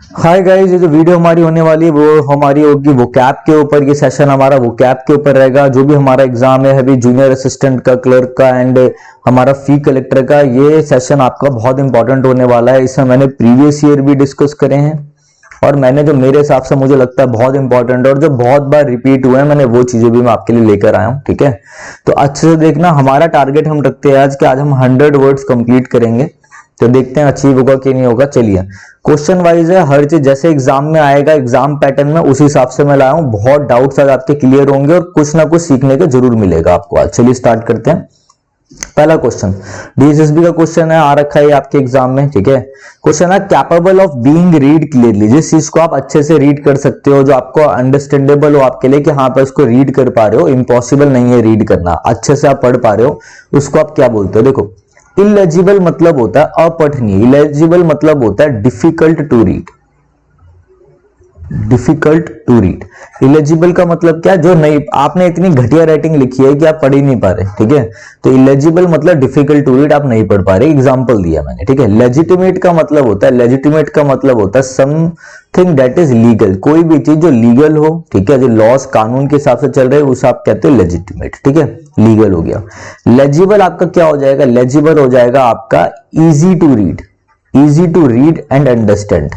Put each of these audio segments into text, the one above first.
Hi guys, ये जो video हमारी होने वाली है वो हमारी होगी वो कैप के ऊपर। ये सेशन हमारा वो कैप के ऊपर रहेगा। जो भी हमारा एग्जाम है अभी जूनियर असिस्टेंट का, क्लर्क का एंड हमारा फी कलेक्टर का, ये सेशन आपका बहुत इंपॉर्टेंट होने वाला है। इसमें मैंने प्रीवियस ईयर भी डिस्कस करे हैं और मैंने जो मेरे हिसाब से मुझे लगता है बहुत इंपॉर्टेंट और जो बहुत बार रिपीट हुए हैं, मैंने वो चीजें भी मैं आपके लिए लेकर आया हूँ। ठीक है, तो अच्छे से देखना। हमारा टारगेट हम रखते हैं आज कि आज हम 100 वर्ड्स कंप्लीट करेंगे, तो देखते हैं अचीव होगा कि नहीं होगा। चलिए, क्वेश्चन वाइज है हर चीज, जैसे एग्जाम में आएगा एग्जाम पैटर्न में उस हिसाब से मैं लाया हूं। बहुत डाउट्स आज आपके क्लियर होंगे और कुछ ना कुछ सीखने के जरूर मिलेगा आपको आज। चलिए स्टार्ट करते हैं। पहला क्वेश्चन डीएसएसबी का क्वेश्चन है, आ रखा है आपके एग्जाम में। ठीक है, क्वेश्चन है capable of being read clearly, जिस चीज को आप अच्छे से रीड कर सकते हो, जो आपको अंडरस्टैंडेबल हो आपके लिए कि हाँ पर उसको रीड कर पा रहे हो, इम्पॉसिबल नहीं है रीड करना, अच्छे से आप पढ़ पा रहे हो, उसको आप क्या बोलते हो। देखो, इलेजिबल मतलब होता है अपठनीय, इलेजिबल मतलब होता है difficult to read, difficult to read. Illegible का मतलब क्या, जो नहीं, आपने इतनी घटिया राइटिंग लिखी है कि आप पढ़ ही नहीं पा रहे। ठीक है, तो इलेजिबल मतलब डिफिकल्ट टू रीड, आप नहीं पढ़ पा रहे। एग्जांपल दिया मैंने। ठीक है, लेजिटिमेट का मतलब होता है, लेजिटिमेट का मतलब होता है समथिंग दैट इज लीगल, कोई भी चीज जो लीगल हो। ठीक है, जो लॉस कानून के हिसाब से चल रहे हैं उसे आप कहते हो लेजिटिमेट। ठीक है, लीगल हो गया। लेजिबल आपका क्या हो जाएगा, लेजिबल हो जाएगा आपका easy to read, easy to read and understand,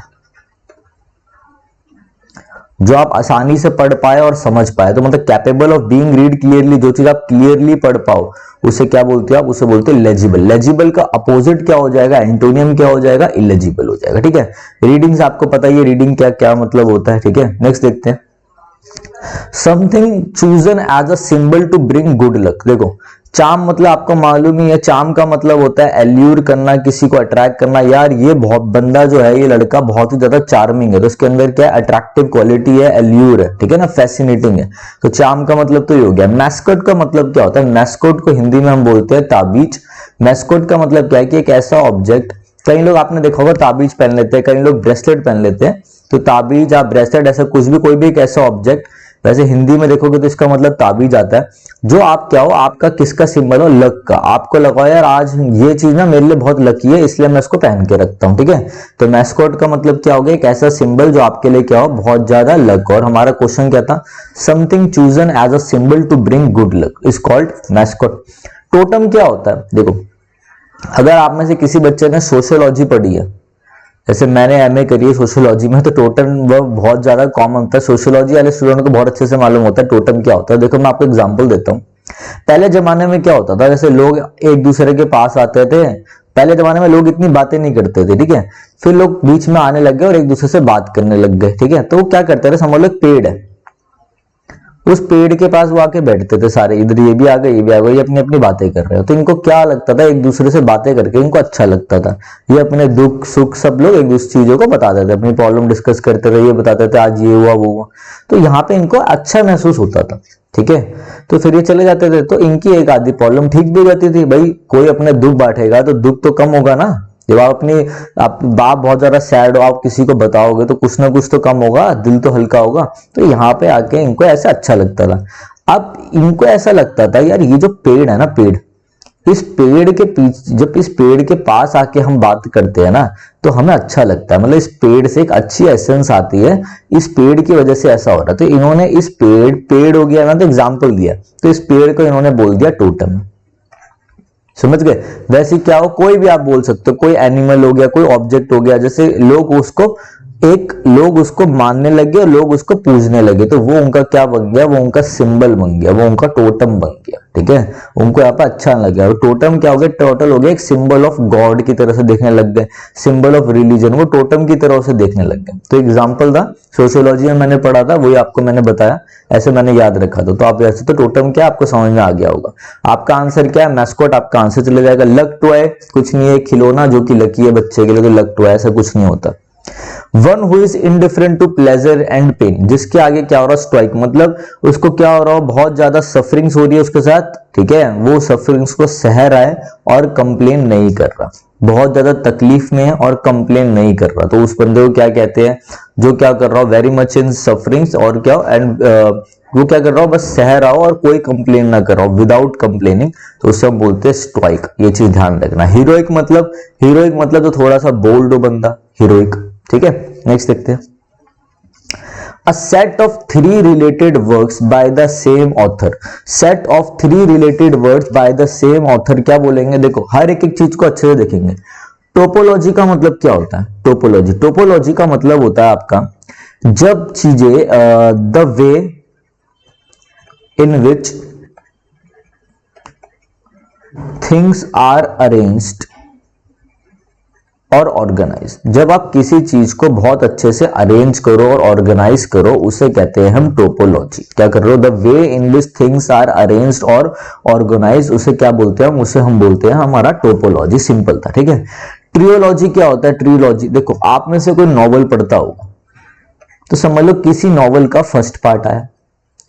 जो आप आसानी से पढ़ पाए और समझ पाए। तो मतलब capable of being read clearly, जो चीज आप क्लियरली पढ़ पाओ उसे क्या बोलते हो आप, उसे बोलते हो लेजिबल। लेजिबल का अपोजिट क्या हो जाएगा, एंटोनियम क्या हो जाएगा, इलेजिबल हो जाएगा। ठीक है, रीडिंग से आपको पता ही है रीडिंग क्या क्या मतलब होता है। ठीक है, नेक्स्ट देखते हैं। Something chosen as a symbol to bring good luck. देखो, चाम मतलब आपको मालूम ही है, चाम का मतलब होता है एल्यूर करना, किसी को अट्रैक्ट करना। यार ये बहुत बंदा जो है, ये लड़का बहुत ही ज्यादा चार्मिंग है, तो उसके अंदर क्या है, अट्रैक्टिव क्वालिटी है, एल्यूर है। ठीक है ना, फैसिनेटिंग है। तो चाम का मतलब तो ये हो गया। मैस्कट का मतलब क्या होता है, मैस्कट को हिंदी में हम बोलते हैं ताबीज। मैस्कट का मतलब क्या है कि एक ऐसा ऑब्जेक्ट, कई लोग आपने देखा होगा ताबीज पहन लेते हैं, कई लोग ब्रेसलेट पहन लेते हैं। तो ताबीज या ब्रेसलेट ऐसा कुछ भी, कोई भी एक ऐसा ऑब्जेक्ट, वैसे हिंदी में देखोगे तो इसका मतलब ताबीज आता है, जो आप क्या हो, आपका किसका सिंबल हो, लक का। आपको लगा यार आज ये चीज ना मेरे लिए बहुत लकी है इसलिए मैं इसको पहन के रखता हूं। ठीक है, तो मैस्कॉट का मतलब क्या हो गया, एक ऐसा सिंबल जो आपके लिए क्या हो, बहुत ज्यादा लक। और हमारा क्वेश्चन क्या था, something chosen as a symbol to bring good luck is called mascot. Totem क्या होता है, देखो, अगर आप में से किसी बच्चे ने सोशियोलॉजी पढ़ी है, जैसे मैंने एमए करी है सोशियोलॉजी में, तो टोटम वो बहुत ज्यादा कॉमन होता है। सोशियोलॉजी वाले स्टूडेंट को बहुत अच्छे से मालूम होता है टोटम क्या होता है। देखो मैं आपको एग्जांपल देता हूँ। पहले जमाने में क्या होता था, जैसे लोग एक दूसरे के पास आते थे, पहले जमाने में लोग इतनी बातें नहीं करते थे। ठीक है, फिर लोग बीच में आने लग गए और एक दूसरे से बात करने लग गए। ठीक है, तो वो क्या करते थे, समझ लो एक पेड़ है, उस पेड़ के पास वो आके बैठते थे सारे, इधर ये भी आ गए ये भी आ गए, ये अपनी अपनी बातें कर रहे हो। तो इनको क्या लगता था, एक दूसरे से बातें करके इनको अच्छा लगता था। ये अपने दुख सुख सब लोग एक दूसरी चीजों को बताते थे, अपनी प्रॉब्लम डिस्कस करते थे, ये बताते थे आज ये हुआ वो हुआ, तो यहाँ पे इनको अच्छा महसूस होता था। ठीक है, तो फिर ये चले जाते थे, तो इनकी एक आधी प्रॉब्लम ठीक भी हो जाती थी। भाई कोई अपने दुख बांटेगा तो दुख तो कम होगा ना। जब आप बहुत ज्यादा सैड हो, आप किसी को बताओगे तो कुछ ना कुछ तो कम होगा, दिल तो हल्का होगा। तो यहाँ पे आके इनको ऐसा अच्छा लगता था। अब इनको ऐसा लगता था यार ये जो पेड़ है ना, पेड़, इस पेड़ के पीछे, जब इस पेड़ के पास आके हम बात करते हैं ना तो हमें अच्छा लगता है, मतलब इस पेड़ से एक अच्छी एसेंस आती है, इस पेड़ की वजह से ऐसा हो रहा है। तो इन्होंने इस पेड़ हो गया ना, तो एग्जाम्पल दिया, तो इस पेड़ को इन्होंने बोल दिया टोटम। समझ गए। वैसे क्या हो, कोई भी आप बोल सकते हो, कोई एनिमल हो गया, कोई ऑब्जेक्ट हो गया, जैसे लोग उसको मानने लगे और लोग उसको पूजने लगे, तो वो उनका क्या बन गया, वो उनका सिंबल बन गया, वो उनका टोटम बन गया। ठीक है, उनको यहाँ पर अच्छा लग गया। टोटम क्या हो गया, टोटल हो गया एक सिंबल ऑफ गॉड की तरह से देखने लग गए, सिंबल ऑफ रिलीजन, वो टोटम की तरह से देखने लग गए। तो एग्जाम्पल था, सोशियोलॉजी में मैंने पढ़ा था, वही आपको मैंने बताया, ऐसे मैंने याद रखा था। तो आप ऐसे तो टोटम क्या आपको समझ में आ गया होगा। आपका आंसर क्या है, मैस्कॉट आपका आंसर चले जाएगा। लक टॉय कुछ नहीं है, खिलौना जो कि लकी है बच्चे के लिए, तो लक टॉय ऐसा कुछ नहीं होता। One who is indifferent to pleasure and pain, जिसके आगे क्या हो रहा है, स्ट्राइक, मतलब उसको क्या हो रहा हो, बहुत ज्यादा सफरिंग्स हो रही है उसके साथ। ठीक है, वो सफरिंग्स को सह रहा है और कंप्लेन नहीं कर रहा, बहुत ज्यादा तकलीफ में है और कंप्लेन नहीं कर रहा, तो उस बंदे को क्या कहते हैं, जो क्या कर रहा हो, वेरी मच इन सफरिंग्स, और क्या एंड वो क्या कर रहा हो, बस सह रहा हो और कोई कंप्लेन ना कर रहा हो, विदाउट कंप्लेनिंग, तो उससे हम बोलते हैं स्ट्राइक। ये चीज ध्यान रखना। हीरोइक मतलब जो थोड़ा सा बोल्ड हो बंदा, हीरोइक। ठीक है, नेक्स्ट देखते हैं। A set of 3 related works by the same author. Set of 3 related works by the same author क्या बोलेंगे? देखो हर एक चीज को अच्छे से देखेंगे। टोपोलॉजी का मतलब क्या होता है? टोपोलॉजी का मतलब होता है आपका जब चीजें the way in which things are arranged और ऑर्गेनाइज। जब आप किसी चीज को बहुत अच्छे से अरेंज करो और ऑर्गेनाइज करो उसे कहते हैं हम टोपोलॉजी। क्या कर रहे हो? The way in which things are arranged और ऑर्गेनाइज उसे क्या बोलते हैं? उसे हम बोलते हैं हमारा टोपोलॉजी। सिंपल था, ठीक है। ट्रियोलॉजी क्या होता है? ट्रियोलॉजी देखो आप में से कोई नॉवल पढ़ता होगा तो समझ लो किसी नॉवल का फर्स्ट पार्ट आया,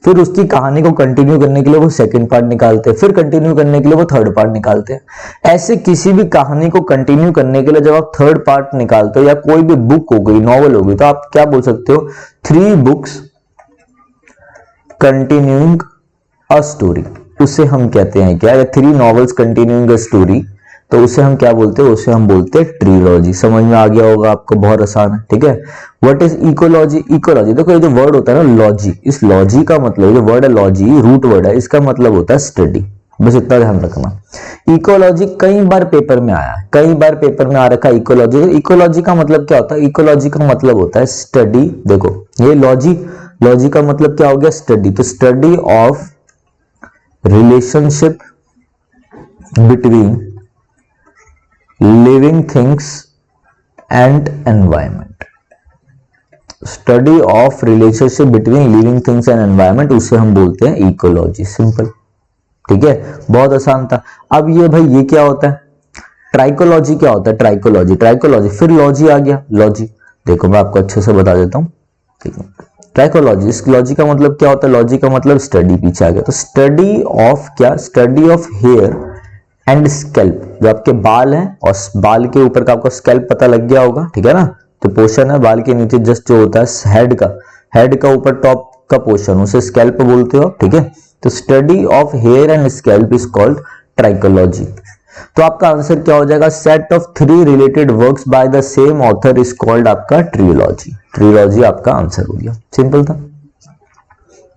फिर उसकी कहानी को कंटिन्यू करने के लिए वो सेकंड पार्ट निकालते हैं, फिर कंटिन्यू करने के लिए वो थर्ड पार्ट निकालते हैं। ऐसे किसी भी कहानी को कंटिन्यू करने के लिए जब आप थर्ड पार्ट निकालते हो या कोई भी बुक हो गई, नॉवल हो गई, तो आप क्या बोल सकते हो? 3 बुक्स कंटिन्यूइंग अ स्टोरी, उसे हम कहते हैं क्या? 3 नॉवेल्स कंटिन्यूइंग अ स्टोरी, तो उसे हम क्या बोलते हैं? उसे हम बोलते हैं ट्रिलॉजी। समझ में आ गया होगा आपको, बहुत आसान है, ठीक है। What is ecology? इकोलॉजी देखो ये जो वर्ड होता है ना लॉजी, इस लॉजी का मतलब, जो वर्ड है लॉजी रूट वर्ड है, इसका मतलब होता है स्टडी। बस इतना ध्यान रखना। इकोलॉजी कई बार पेपर में आया है, कई बार पेपर में आ रखा है इकोलॉजी। इकोलॉजी का मतलब क्या होता है? इकोलॉजी का मतलब होता है स्टडी। देखो ये लॉजी का मतलब क्या हो गया? स्टडी। तो study of relationship between living things and environment. Study of relationship between living things and environment, उसे हम बोलते हैं इकोलॉजी। सिंपल, ठीक है, बहुत आसान था। अब ये भाई ये क्या होता है? ट्राइकोलॉजी क्या होता है? ट्राइकोलॉजी फिर लॉजी आ गया। लॉजी देखो मैं आपको अच्छे से बता देता हूं, ठीक है। ट्राइकोलॉजी, इस लॉजी का मतलब क्या होता है? लॉजी का मतलब स्टडी, पीछे आ गया। तो स्टडी ऑफ क्या? Study of hair and scalp, जो आपके बाल हैं और बाल के ऊपर का आपको स्कैल्प पता लग गया होगा, ठीक है ना। तो पोर्शन है बाल के नीचे जस्ट जो होता है हेड का ऊपर टॉप का पोर्शन, उसे स्कैल्प बोलते हो, ठीक है। तो study of hair and scalp is called trichology. तो आपका आंसर क्या हो जाएगा? Set of 3 related works by the same author is called आपका ट्रियोलॉजी। ट्रियोलॉजी आपका आंसर हो गया। सिंपल था,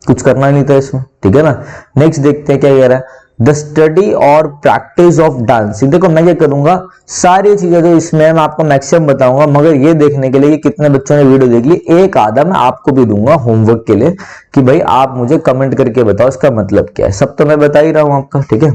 कुछ करना नहीं था इसमें, ठीक है ना। नेक्स्ट देखते हैं क्या कह रहा है। द स्टडी और प्रैक्टिस ऑफ डांसिंग। देखो मैं क्या करूंगा, सारी चीजें जो इसमें मैं आपको मैक्सिमम बताऊंगा, मगर ये देखने के लिए कि कितने बच्चों ने वीडियो देख ली, एक आधा मैं आपको भी दूंगा होमवर्क के लिए कि भाई आप मुझे कमेंट करके बताओ इसका मतलब क्या है। सब तो मैं बता ही रहा हूं आपका, ठीक है।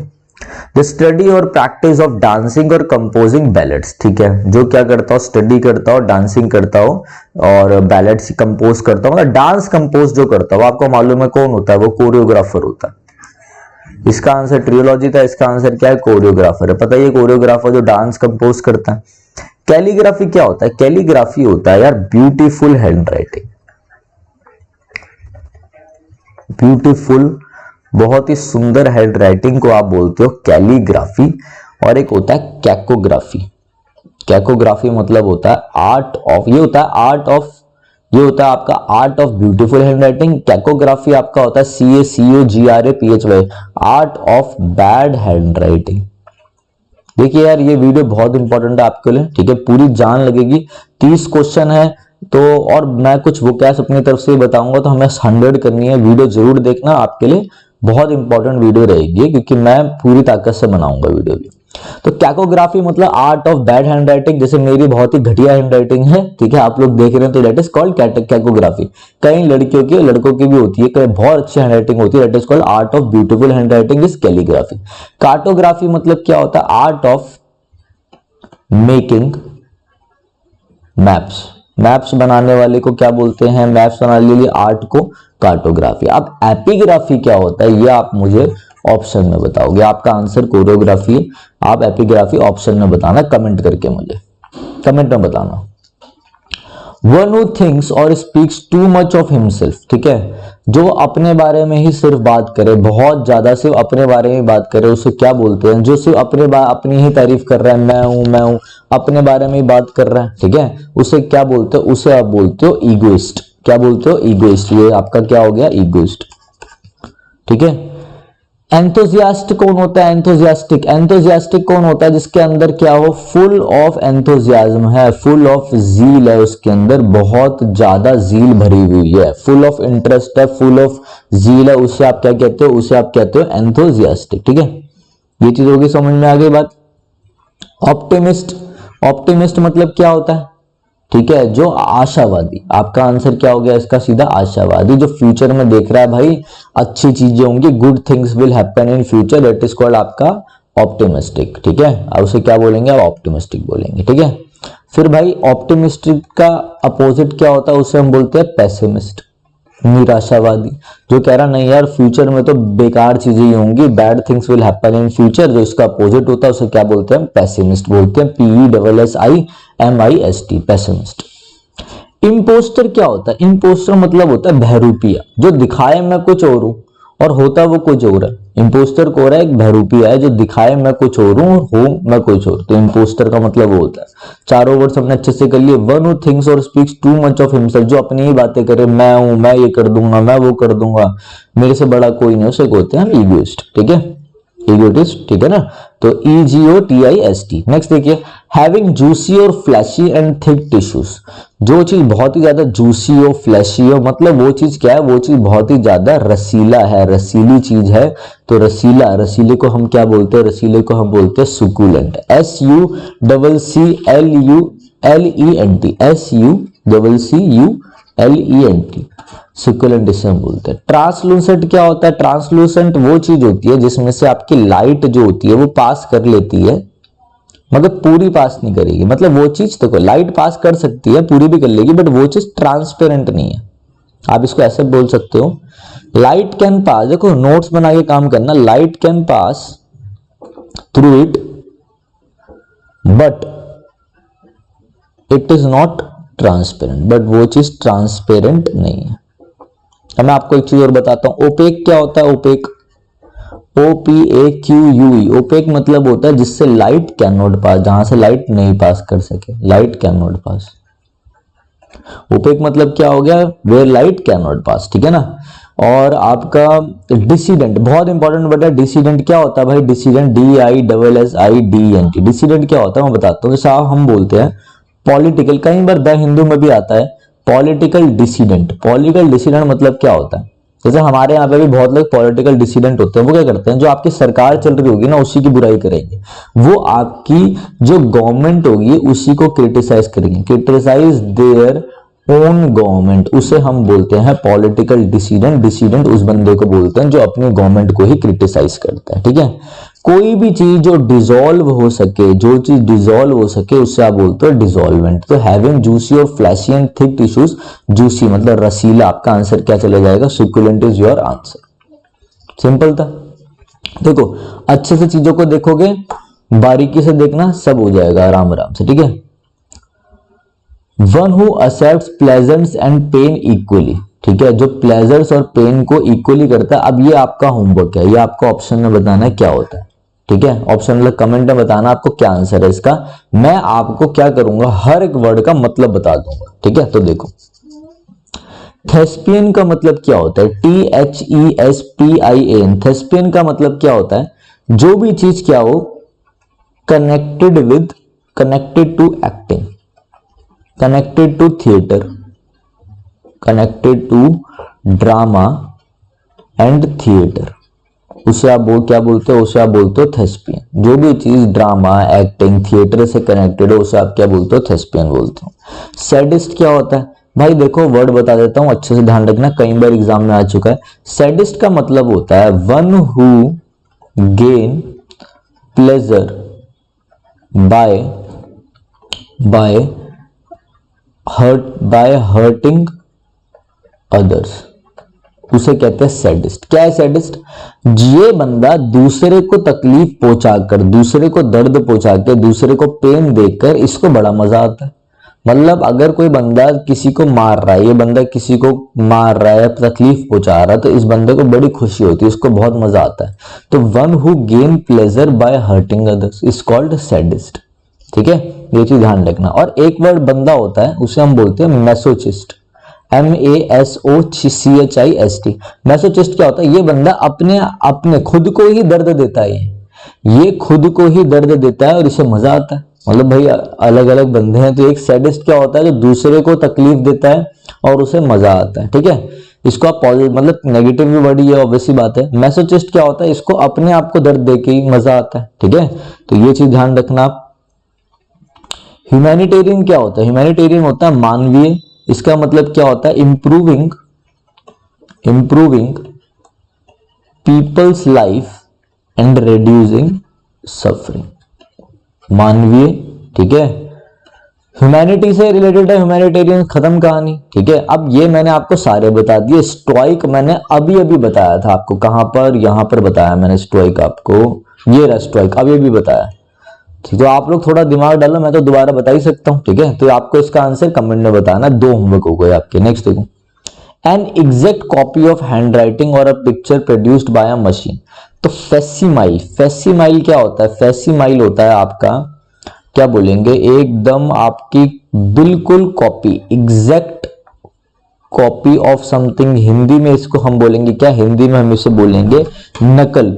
द स्टडी और प्रैक्टिस ऑफ डांसिंग और कंपोजिंग बैलेट्स, ठीक है। जो क्या करता हो? स्टडी करता हो, डांसिंग करता हो और बैलेट्स कंपोज करता हो। मतलब डांस कंपोज जो करता हो, आपको मालूम है कौन होता है? वो कोरियोग्राफर होता है। इसका आंसर ट्रियोलॉजी था, इसका आंसर क्या है? कोरियोग्राफर है। पता है ये कोरियोग्राफर जो डांस कंपोज करता है। कैलीग्राफी क्या होता है? कैलीग्राफी होता है यार ब्यूटीफुल हैंड राइटिंग। ब्यूटीफुल, बहुत ही सुंदर हैंड राइटिंग को आप बोलते हो कैलीग्राफी। और एक होता है कैकोग्राफी। कैकोग्राफी मतलब होता है आर्ट ऑफ, ये होता है आर्ट ऑफ, ये होता है आपका art of beautiful hand writing. Cacography आपका होता है CACOGRAPHY, art of bad hand writing. देखिए यार ये वीडियो बहुत इंपॉर्टेंट है आपके लिए, ठीक है। पूरी जान लगेगी, 30 क्वेश्चन है तो, और मैं कुछ वो क्या अपनी तरफ से बताऊंगा तो हमें 100 करनी है। वीडियो जरूर देखना, आपके लिए बहुत इंपॉर्टेंट वीडियो रहेगी क्योंकि मैं पूरी ताकत से बनाऊंगा वीडियो भी। तो कैकोग्राफी मतलब art of bad hand writing. जैसे मेरी बहुत ही घटिया हैंड राइटिंग है, ठीक है, आप लोग देख रहे हैं, तो दैट इज कॉल्ड कैकोग्राफी। कई लड़कियों की, लड़कों की भी होती है, कई बहुत अच्छी हैंड राइटिंग होती है, that is called art of beautiful hand writing is calligraphy. Cartography मतलब क्या होता है? Art of making maps. Maps बनाने वाले को क्या बोलते हैं? मैप्स बनाने के लिए आर्ट को कार्टोग्राफी। अब एपिग्राफी क्या होता है ये आप मुझे ऑप्शन में बताओगे। आपका आंसर कोरियोग्राफी है, आप एपिग्राफी ऑप्शन में बताना, कमेंट करके मुझे कमेंट में बताना। वन हु थिंक्स और speaks too much of himself, ठीक है, जो अपने बारे में ही सिर्फ बात करे, बहुत ज्यादा सिर्फ अपने बारे में बात करे, उसे क्या बोलते हैं? जो सिर्फ अपनी ही तारीफ कर रहा है, मैं हूं, अपने बारे में ही बात कर रहा है, ठीक है, उसे क्या बोलते हो? उसे आप बोलते हो ईगोइस्ट। क्या बोलते हो? ईगोइस्ट। ये आपका क्या हो गया? ईगोइस्ट, ठीक है। एंथुजियास्ट कौन होता है? एंथुजियास्टिक। एंथुजियास्टिक कौन होता है? जिसके अंदर क्या हो? फुल ऑफ एंथुजियाज्म है, फुल ऑफ जील है, उसके अंदर बहुत ज्यादा जील भरी हुई है, फुल ऑफ इंटरेस्ट है, फुल ऑफ जील है, उसे आप क्या कहते हो? उसे आप कहते हो एंथुजियास्टिक। ठीक है, ये चीज होगी, समझ में आ गई बात। ऑप्टिमिस्ट। ऑप्टिमिस्ट मतलब क्या होता है? ठीक है, जो आशावादी। आपका आंसर क्या हो गया इसका? सीधा आशावादी, जो फ्यूचर में देख रहा है भाई अच्छी चीजें होंगी, good things will happen in future, that is called आपका ऑप्टिमिस्टिक। ठीक है, अब उसे क्या बोलेंगे? आप ऑप्टिमिस्टिक बोलेंगे। ठीक है, फिर भाई ऑप्टिमिस्टिक का अपोजिट क्या होता है? उसे हम बोलते हैं पेसिमिस्ट, निराशावादी, जो कह रहा नहीं यार फ्यूचर में तो बेकार चीजें ही होंगी, bad things will happen in future, जो इसका अपोजिट होता है उसे क्या बोलते हैं? पेसिमिस्ट बोलते हैं, PESSIMIST, पेसिमिस्ट। इम्पोस्टर क्या होता है? इम्पोस्टर मतलब होता है बहरूपिया, जो दिखाए मैं कुछ और हूं और होता वो कुछ और है। इम्पोस्टर को रहा है एक बहरूपिया है, जो दिखाए मैं कुछ और हूं और हूं मैं कुछ और। तो इम्पोस्टर का मतलब वो होता है। चारों वर्ड्स हमने अच्छे से कर लिए। वन हु थिंक्स और speaks too much of himself, जो अपनी ही बातें करे, मैं हूं, मैं ये कर दूंगा, मैं वो कर दूंगा, मेरे से बड़ा कोई नहीं, उसे कहते हैं हम ईगोइस्ट। ठीक है, ईगोटिस्ट। ठीक है ना, तो EGOTIST। नेक्स्ट देखिए, हैविंग जूसी और फ्लैशी एंड थिक टिश्यूज, जो चीज बहुत ही ज्यादा जूसी हो, फ्लैशी हो, मतलब वो चीज क्या है? वो चीज बहुत ही ज्यादा रसीला है, रसीली चीज है। तो रसीला, रसीले को हम क्या बोलते हैं? रसीले को हम बोलते हैं सुकुलेंट। SUCCLENT, SUCCULENT, सुकुलेंट इसे हम बोलते हैं। ट्रांसलूसेंट क्या होता है? ट्रांसलूसेंट वो चीज होती है जिसमें से आपकी लाइट जो होती है वो पास कर लेती है, मगर पूरी पास नहीं करेगी। मतलब वो चीज देखो, लाइट पास कर सकती है, पूरी भी कर लेगी, बट वो चीज ट्रांसपेरेंट नहीं है। आप इसको ऐसे बोल सकते हो, लाइट कैन पास, देखो नोट्स बना के काम करना, light can pass through it but it is not transparent, but वो चीज ट्रांसपेरेंट नहीं है। अब मैं आपको एक चीज और बताता हूं, ओपेक क्या होता है? ओपेक, OPAQUE, ओपेक मतलब होता है जिससे लाइट कैन नॉट पास, जहां से लाइट नहीं पास कर सके, light can not pass. Opaque मतलब क्या हो गया? Where light can not pass. ठीक है ना। और आपका डिसीडेंट बहुत इंपॉर्टेंट वर्ड है। डिसीडेंट क्या होता है भाई? डिसीडेंट, DISSIDENT, डिसीडेंट क्या होता है मैं बताता हूँ। जैसे हम बोलते हैं पॉलिटिकल, कई बार द हिंदू में भी आता है पॉलिटिकल डिसीडेंट। पॉलिटिकल डिसीडेंट मतलब क्या होता है? जैसे हमारे यहाँ पे भी बहुत लोग पॉलिटिकल डिसीडेंट होते हैं। वो क्या करते हैं? जो आपकी सरकार चल रही होगी ना उसी की बुराई करेंगे, वो आपकी जो गवर्नमेंट होगी उसी को क्रिटिसाइज करेंगे, क्रिटिसाइज देयर ओन गवर्नमेंट, उसे हम बोलते हैं पॉलिटिकल डिसीडेंट। डिसीडेंट उस बंदे को बोलते हैं जो अपनी गवर्नमेंट को ही क्रिटिसाइज करता है। ठीक है, कोई भी चीज जो डिसॉल्व हो सके, जो चीज डिसॉल्व हो सके उससे आप बोलते हो डिसॉल्वेंट। तो हैविंग जूसी और flashy and thick tissues, juicy मतलब रसीला, आपका आंसर क्या चला जाएगा? सुकुलेंट इज योर आंसर। सिंपल था। देखो अच्छे से चीजों को देखोगे, बारीकी से देखना, सब हो जाएगा आराम आराम से। ठीक है, one who accepts pleasures and pain equally. ठीक है, जो प्लेजर्स और पेन को इक्वली करता है। अब ये आपका होमवर्क है, ये आपको ऑप्शन में बताना है क्या होता है। ठीक है, ऑप्शन मतलब कमेंट में बताना आपको क्या आंसर है इसका। मैं आपको क्या करूंगा, हर एक वर्ड का मतलब बता दूंगा। ठीक है, तो देखो थेस्पियन का मतलब क्या होता है? THESPIAN, थेस्पियन का मतलब क्या होता है? जो भी चीज क्या हो, connected with, connected to acting, connected to theatre, connected to drama and theatre, उसे आप क्या बोलते हो? उसे आप बोलते हो थेस्पियन। जो भी चीज ड्रामा, एक्टिंग, थिएटर से कनेक्टेड हो उसे आप क्या बोलते हो? थेस्पियन बोलते हो। सैडिस्ट क्या होता है भाई? देखो वर्ड बता देता हूं, अच्छे से ध्यान रखना, कई बार एग्जाम में आ चुका है। सैडिस्ट का मतलब होता है one who gain pleasure by hurting others, उसे कहते हैं सैडिस्ट। क्या है सैडिस्ट? ये बंदा दूसरे को तकलीफ पहुंचाकर, दूसरे को दर्द पहुंचाकर, दूसरे को पेन देकर इसको बड़ा मजा आता है। मतलब अगर कोई बंदा किसी को मार रहा है, ये बंदा किसी को मार रहा है, तकलीफ पहुंचा रहा है, तो इस बंदे को बड़ी खुशी होती है, इसको बहुत मजा आता है। तो one who gain pleasure by hurting others is called sadist. ठीक है, ये चीज ध्यान रखना। और एक वर्ड बंदा होता है, उसे हम बोलते हैं मैसोचिस्ट। MASOCHIST। मैसोचिस्ट क्या होता है? ये बंदा अपने खुद को ही दर्द देता है, ये खुद को ही दर्द देता है और इसे मजा आता है। मतलब भाई अलग अलग बंदे हैं, तो एक सैडिस्ट क्या होता है? जो दूसरे को तकलीफ देता है और उसे मजा आता है, ठीक है। इसको आप पॉजिटिव मतलब नेगेटिव भी वर्ड ही है, ऑब्वियसली बात है। मैसोचिस्ट क्या होता है? इसको अपने आप को दर्द देके ही मजा आता है, ठीक है। तो ये चीज ध्यान रखना आप। ह्यूमैनिटेरियन क्या होता है? ह्यूमैनिटेरियन होता है मानवीय। इसका मतलब क्या होता है? Improving people's life and reducing suffering. मानवीय, ठीक है। ह्यूमैनिटी से रिलेटेड है ह्यूमैनिटेरियन, खत्म कहानी, ठीक है। अब ये मैंने आपको सारे बता दिए। स्टोइक मैंने अभी अभी बताया था आपको, कहां पर? यहां पर बताया मैंने स्टोइक आपको, ये रहा स्टोइक, अभी अभी बताया, ठीक है। तो आप लोग थोड़ा दिमाग डालो, मैं तो दोबारा बता ही सकता हूं, ठीक है। तो आपको इसका आंसर कमेंट में बताना। 2 होमवर्क हो गए आपके। नेक्स्ट देखो, an exact copy of hand writing और a picture produced by a machine. तो फैसिमाइल क्या होता है? फैसिमाइल होता है आपका, क्या बोलेंगे, एकदम आपकी बिल्कुल copy, exact copy of something. Hindi में इसको हम बोलेंगे क्या? हिंदी में हम इसे बोलेंगे नकल।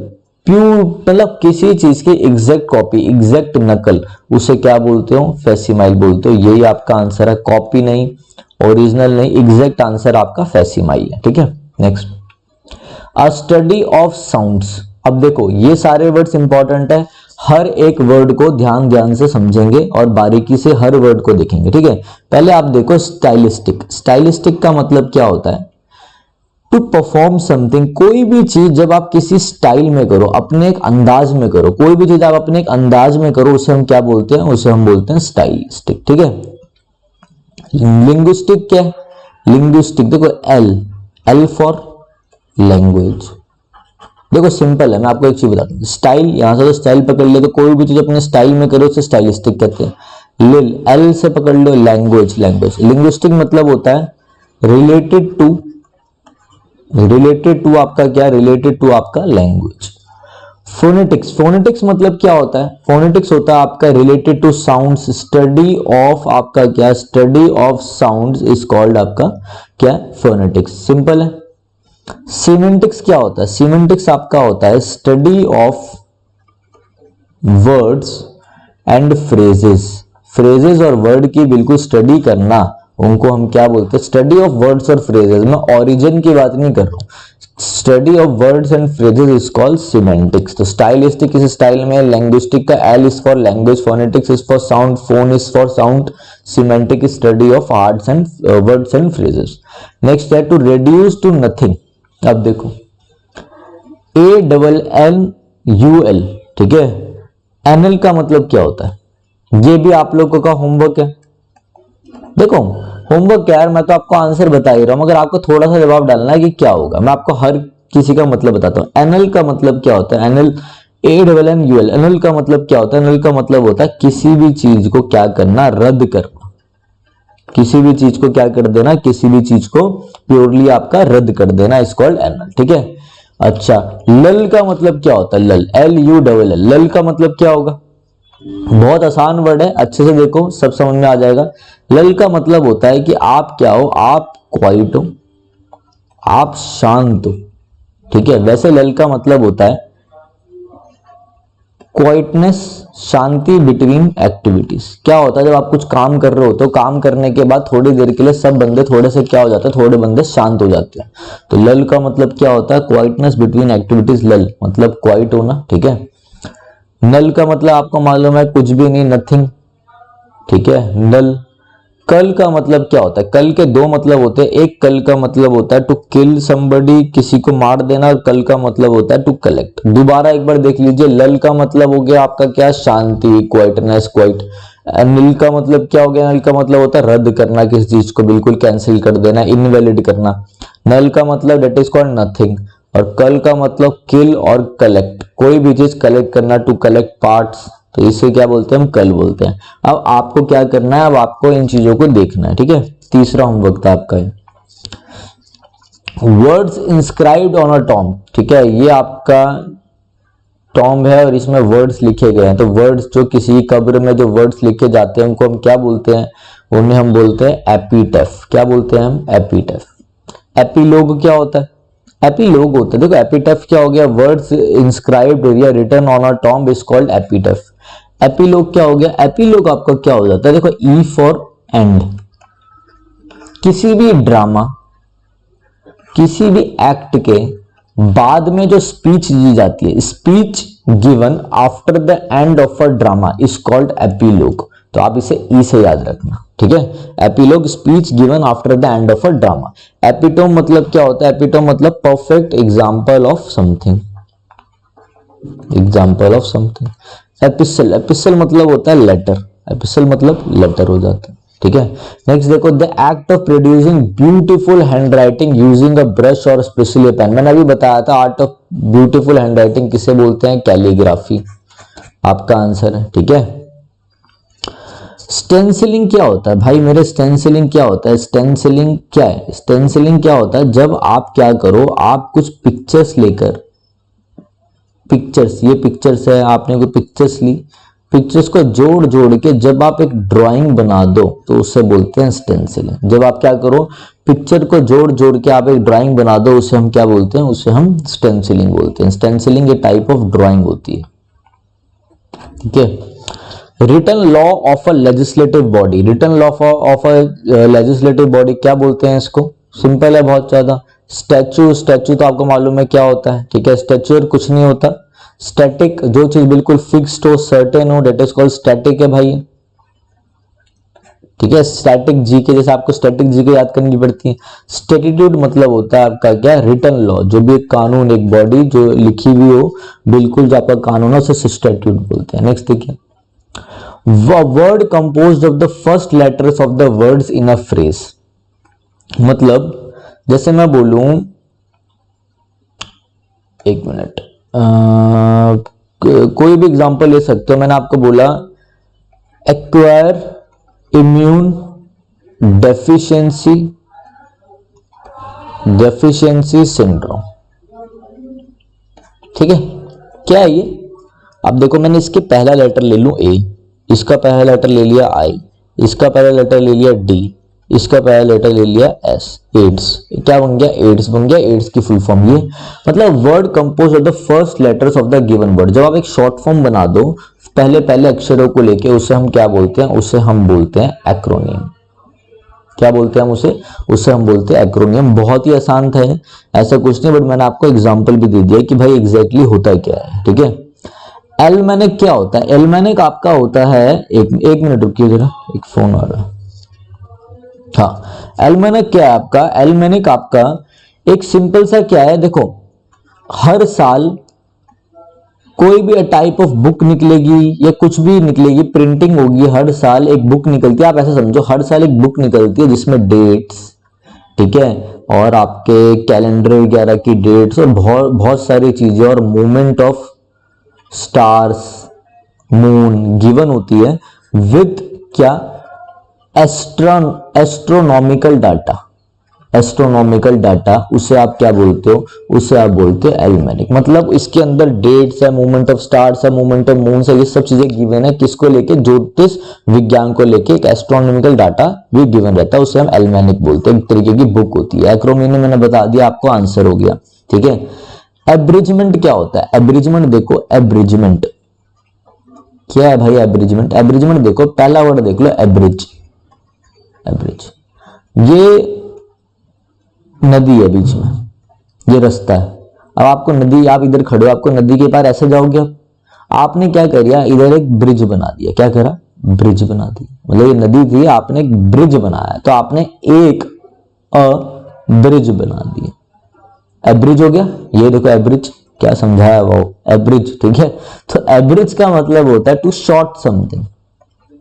प्यूर मतलब किसी चीज की एग्जैक्ट कॉपी, एग्जैक्ट नकल, उसे क्या बोलते हो? फैसिमाइल बोलते हो। यही आपका आंसर है, कॉपी नहीं, ओरिजिनल नहीं, एग्जैक्ट आंसर आपका फैसिमाइल है, ठीक है। Next, a study of sounds. अब देखो ये सारे वर्ड्स इंपॉर्टेंट है, हर एक वर्ड को ध्यान से समझेंगे और बारीकी से हर वर्ड को देखेंगे, ठीक है। पहले आप देखो स्टाइलिस्टिक। स्टाइलिस्टिक का मतलब क्या होता है? To perform something. कोई भी चीज जब आप किसी स्टाइल में करो, अपने एक अंदाज में करो, कोई भी चीज आप अपने एक अंदाज में करो, उसे हम क्या बोलते हैं? उसे हम बोलते हैं स्टाइलिस्टिक, ठीक है। लिंग्विस्टिक क्या है? लिंग्विस्टिक देखो एल फॉर लैंग्वेज। देखो सिंपल है, मैं आपको एक चीज बताता हूँ। स्टाइल, यहां से तो स्टाइल पकड़ ले, तो कोई भी चीज अपने स्टाइल में करो उसे स्टाइलिस्टिक कहते हैं। लिल, एल से पकड़ लो, लैंग्वेज। लिंग्विस्टिक मतलब होता है रिलेटेड टू आपका क्या? रिलेटेड टू आपका लैंग्वेज। फोनेटिक्स मतलब क्या होता है? फोनेटिक्स होता है आपका related to sounds. Study of आपका क्या? Study of sounds is called आपका क्या? फोनेटिक्स। सिंपल है। सीमेंटिक्स क्या होता है? सीमेंटिक्स आपका होता है study of words and phrases और वर्ड की बिल्कुल स्टडी करना, उनको हम क्या बोलते हैं? स्टडी ऑफ वर्ड्स और फ्रेजेस। मैं ओरिजिन की बात नहीं कर रहा हूं, study of words and phrases is called semantics. तो स्टाइलिस्टिक इस स्टाइल में, लैंग्विस्टिक का L is for language, phonetics is for sound, phone is for sound, semantic is study of arts and words and phrases. Next है to reduce to nothing. अब देखो ANNUL, ठीक है। Anal का मतलब क्या होता है? ये भी आप लोगों का होमवर्क है। देखो होमवर्क क्या है, मैं तो आपको आंसर बता ही रहा हूं, मगर आपको थोड़ा सा जवाब डालना है कि क्या होगा। मैं आपको हर किसी का मतलब बताता हूं। एनल का मतलब क्या होता है? एनल ANNUL, एनल का मतलब क्या होता है? एनल का मतलब होता है किसी भी चीज को क्या करना? रद्द करना। किसी भी चीज को क्या कर देना? किसी भी चीज को प्योरली आपका रद्द कर देना, इज कॉल्ड एनल, ठीक है। अच्छा, लल का मतलब क्या होता है? लल, LULL, लल का मतलब क्या होगा? बहुत आसान वर्ड है, अच्छे से देखो सब समझ में आ जाएगा। लल का मतलब होता है कि आप क्या हो? आप क्वाइट हो, आप शांत हो, ठीक है। वैसे लल का मतलब होता है क्वाइटनेस, शांति बिटवीन एक्टिविटीज। क्या होता है जब आप कुछ काम कर रहे हो तो काम करने के बाद थोड़ी देर के लिए सब बंदे थोड़े से क्या हो जाते हैं? थोड़े बंदे शांत हो जाते हैं। तो लल का मतलब क्या होता है? Quietness between activities. लल मतलब क्वाइट होना, ठीक है। नल का मतलब आपको मालूम है कुछ भी नहीं, नथिंग, ठीक है। नल। कल का मतलब क्या होता है? कल के 2 मतलब होते हैं। एक कल का मतलब होता है टू किल समबडी, किसी को मार देना, और कल का मतलब होता है टू कलेक्ट। दोबारा एक बार देख लीजिए, लल का मतलब हो गया आपका क्या? शांति, क्वाइटनेस, क्वाइट। नील का मतलब क्या हो गया? नल का मतलब होता है रद्द करना, किसी चीज को बिल्कुल कैंसिल कर देना, इनवैलिड करना। नल का मतलब डेट इज कॉल्ड नथिंग, और कल का मतलब किल और कलेक्ट, कोई भी चीज कलेक्ट करना, टू कलेक्ट पार्ट्स, तो इसे क्या बोलते हैं? हम कल बोलते हैं। अब आपको क्या करना है? अब आपको इन चीजों को देखना है, ठीक है। तीसरा होमवर्क था आपका words inscribed on a tomb, ठीक है। ये आपका टॉम्ब है और इसमें वर्ड्स लिखे गए हैं, तो वर्ड्स जो किसी कब्र में जो वर्ड्स लिखे जाते हैं उनको हम क्या बोलते हैं, उन्हें हम बोलते हैं एपिटैफ। क्या बोलते हैं हम, एपिटैफ। एपिलोग क्या होता है, एपिलोग होता है, देखो एपिटैफ क्या हो गया, वर्ड्स इंस्क्राइब्ड या written on a tomb is called epitaph. Epilogue क्या हो गया, एपिलोग आपका क्या हो जाता है, देखो ई फॉर एंड। किसी भी ड्रामा, किसी भी एक्ट के बाद में जो स्पीच दी जाती है, speech given after the end of a drama is called epilogue. तो आप इसे ई से याद रखना, ठीक है। Epilogue, speech given after the end of a drama. Epitome मतलब क्या होता है, एपिटोम मतलब perfect example of something, example of something. Epistle, epistle मतलब होता है लेटर, एपिसल मतलब लेटर हो जाता है, ठीक है। नेक्स्ट देखो, the act of producing beautiful hand writing using a brush और स्पेशली पेन। मैंने अभी बताया था art of beautiful hand writing किसे बोलते हैं, कैलीग्राफी, आपका आंसर है, ठीक है। स्टेंसिलिंग क्या होता है भाई मेरे, स्टेंसिलिंग क्या होता है, स्टेंसिलिंग क्या है, स्टेंसिलिंग क्या होता है, जब आप क्या करो, आप कुछ पिक्चर्स लेकर, पिक्चर्स, ये पिक्चर्स है, आपने कोई पिक्चर्स ली, पिक्चर्स को जोड़ जोड़ के जब आप एक ड्राइंग बना दो तो उसे बोलते हैं स्टेंसिलिंग। जब आप क्या करो, पिक्चर को जोड़ जोड़ के आप एक ड्राइंग बना दो, उसे हम क्या बोलते हैं, उसे हम स्टेंसिलिंग बोलते हैं। स्टेंसिलिंग ये टाइप ऑफ ड्राइंग होती है, ठीक है। Written law of a legislative body, written law of a legislative body क्या बोलते हैं इसको, सिंपल है बहुत ज्यादा। स्टैचू, स्टैचू तो आपको मालूम है क्या होता है, ठीक है। स्टैच्यूअर कुछ नहीं होता, स्टैटिक जो चीज बिल्कुल फिक्स्ड हो, सर्टेन हो, डेट इज कॉल्ड स्टैटिक है भाई, ठीक है। स्टैटिक जी के जैसे आपको स्टैटिक जी के याद करनी पड़ती है। स्टैट्यूट मतलब होता है आपका क्या, रिटन लॉ, जो भी एक कानून, एक बॉडी जो लिखी हुई हो, बिल्कुल जो आपका कानून है उसे स्टैट्यूट बोलते हैं। नेक्स्ट देखिए, word composed of the first letters of the words in a phrase. मतलब जैसे मैं बोलूं, एक मिनट, कोई भी एग्जांपल ले सकते हो। मैंने आपको बोला acquire immune deficiency, deficiency syndrome, ठीक है। क्या है ये, अब देखो मैंने इसके पहला लेटर ले लूं ए, इसका पहला लेटर ले लिया आई, इसका पहला लेटर ले लिया डी, इसका पहला लेटर ले लिया एस, एड्स। क्या बन गया, एड्स बन गया। एड्स की फुल फॉर्म ये, मतलब word compose of the first letters of the given word. जब आप एक शॉर्ट फॉर्म बना दो पहले पहले अक्षरों को लेके, उसे हम क्या बोलते हैं, उसे हम बोलते हैं एक्रोनियम। क्या बोलते हैं हम उसे हम बोलते हैं एक्रोनियम। बहुत ही आसान था, ऐसा कुछ नहीं, बट मैंने आपको एग्जाम्पल भी दे दिया कि भाई एग्जैक्टली होता क्या है, ठीक है। एल्मेनिक क्या होता है, एल्मेनिक आपका होता है, एक मिनट रुकिए जरा, एक फोन आ रहा है। हाँ, एल्मेनिक क्या है आपका, एल्मेनिक आपका एक सिंपल सा क्या है, देखो हर साल कोई भी टाइप ऑफ बुक निकलेगी या कुछ भी निकलेगी, प्रिंटिंग होगी, हर साल एक बुक निकलती है। आप ऐसा समझो हर साल एक बुक निकलती है जिसमें डेट्स, ठीक है, और आपके कैलेंडर वगैरह की डेट्स और बहुत बहुत सारी चीजें और movement of stars, moon given होती है विद क्या, एस्ट्रोनॉमिकल डाटा, एस्ट्रोनॉमिकल डाटा, उसे आप क्या बोलते हो, उसे आप बोलते हो एल्मेनिक। मतलब इसके अंदर डेट्स है, मूवमेंट ऑफ स्टार्स है, मूवमेंट ऑफ मून है, ये सब चीजें गिवन है, किसको लेके, ज्योतिष विज्ञान को लेके एक एस्ट्रोनॉमिकल डाटा भी गिवन रहता है, उसे हम एल्मेनिक बोलते हैं। एक तरीके की बुक होती है। एक्रोनियम मैंने बता दिया, आपको आंसर हो गया, ठीक है। एब्रिजमेंट क्या होता है, एब्रिजमेंट देखो, एब्रिजमेंट क्या है भाई, एब्रिजमेंट, एब्रिजमेंट देखो पहला वर्ड देख लो, एब्रिज, एब्रिज ये नदी है बीच में, ये रास्ता है। अब आपको नदी, आप इधर खड़े हो, आपको नदी के पार ऐसे जाओगे, आपने क्या किया, इधर एक ब्रिज बना दिया, क्या करा, ब्रिज बना दिया। मतलब ये नदी थी, आपने एक ब्रिज बनाया, तो आपने एक ब्रिज बना दिया, एब्रिज हो गया। ये देखो एब्रिज, क्या समझाया वो, एब्रिज, ठीक है। तो एब्रिज का मतलब होता है to short something,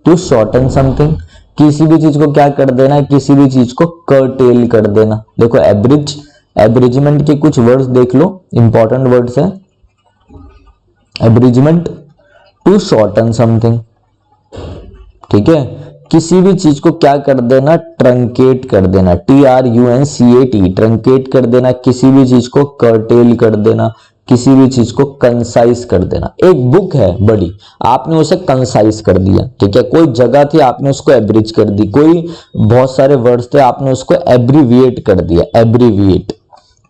to shorten something, किसी भी चीज को क्या कर देना, किसी भी चीज को कर्टेल कर देना। देखो एब्रिज, एब्रिजमेंट के कुछ वर्ड्स देख लो, इंपॉर्टेंट वर्ड्स हैं। एब्रिजमेंट, टू शॉर्टन समथिंग, ठीक है, किसी भी चीज को क्या कर देना, ट्रंकेट कर देना, TRUNCAT, ट्रंकेट कर देना, किसी भी चीज को कर्टेल कर देना, किसी भी चीज को कंसाइज कर देना। एक बुक है बड़ी, आपने उसे कंसाइज कर दिया, ठीक है। कोई जगह थी, आपने उसको एब्रिज कर दी। कोई बहुत सारे वर्ड्स थे, आपने उसको एब्रीविएट कर दिया। Abbreviate,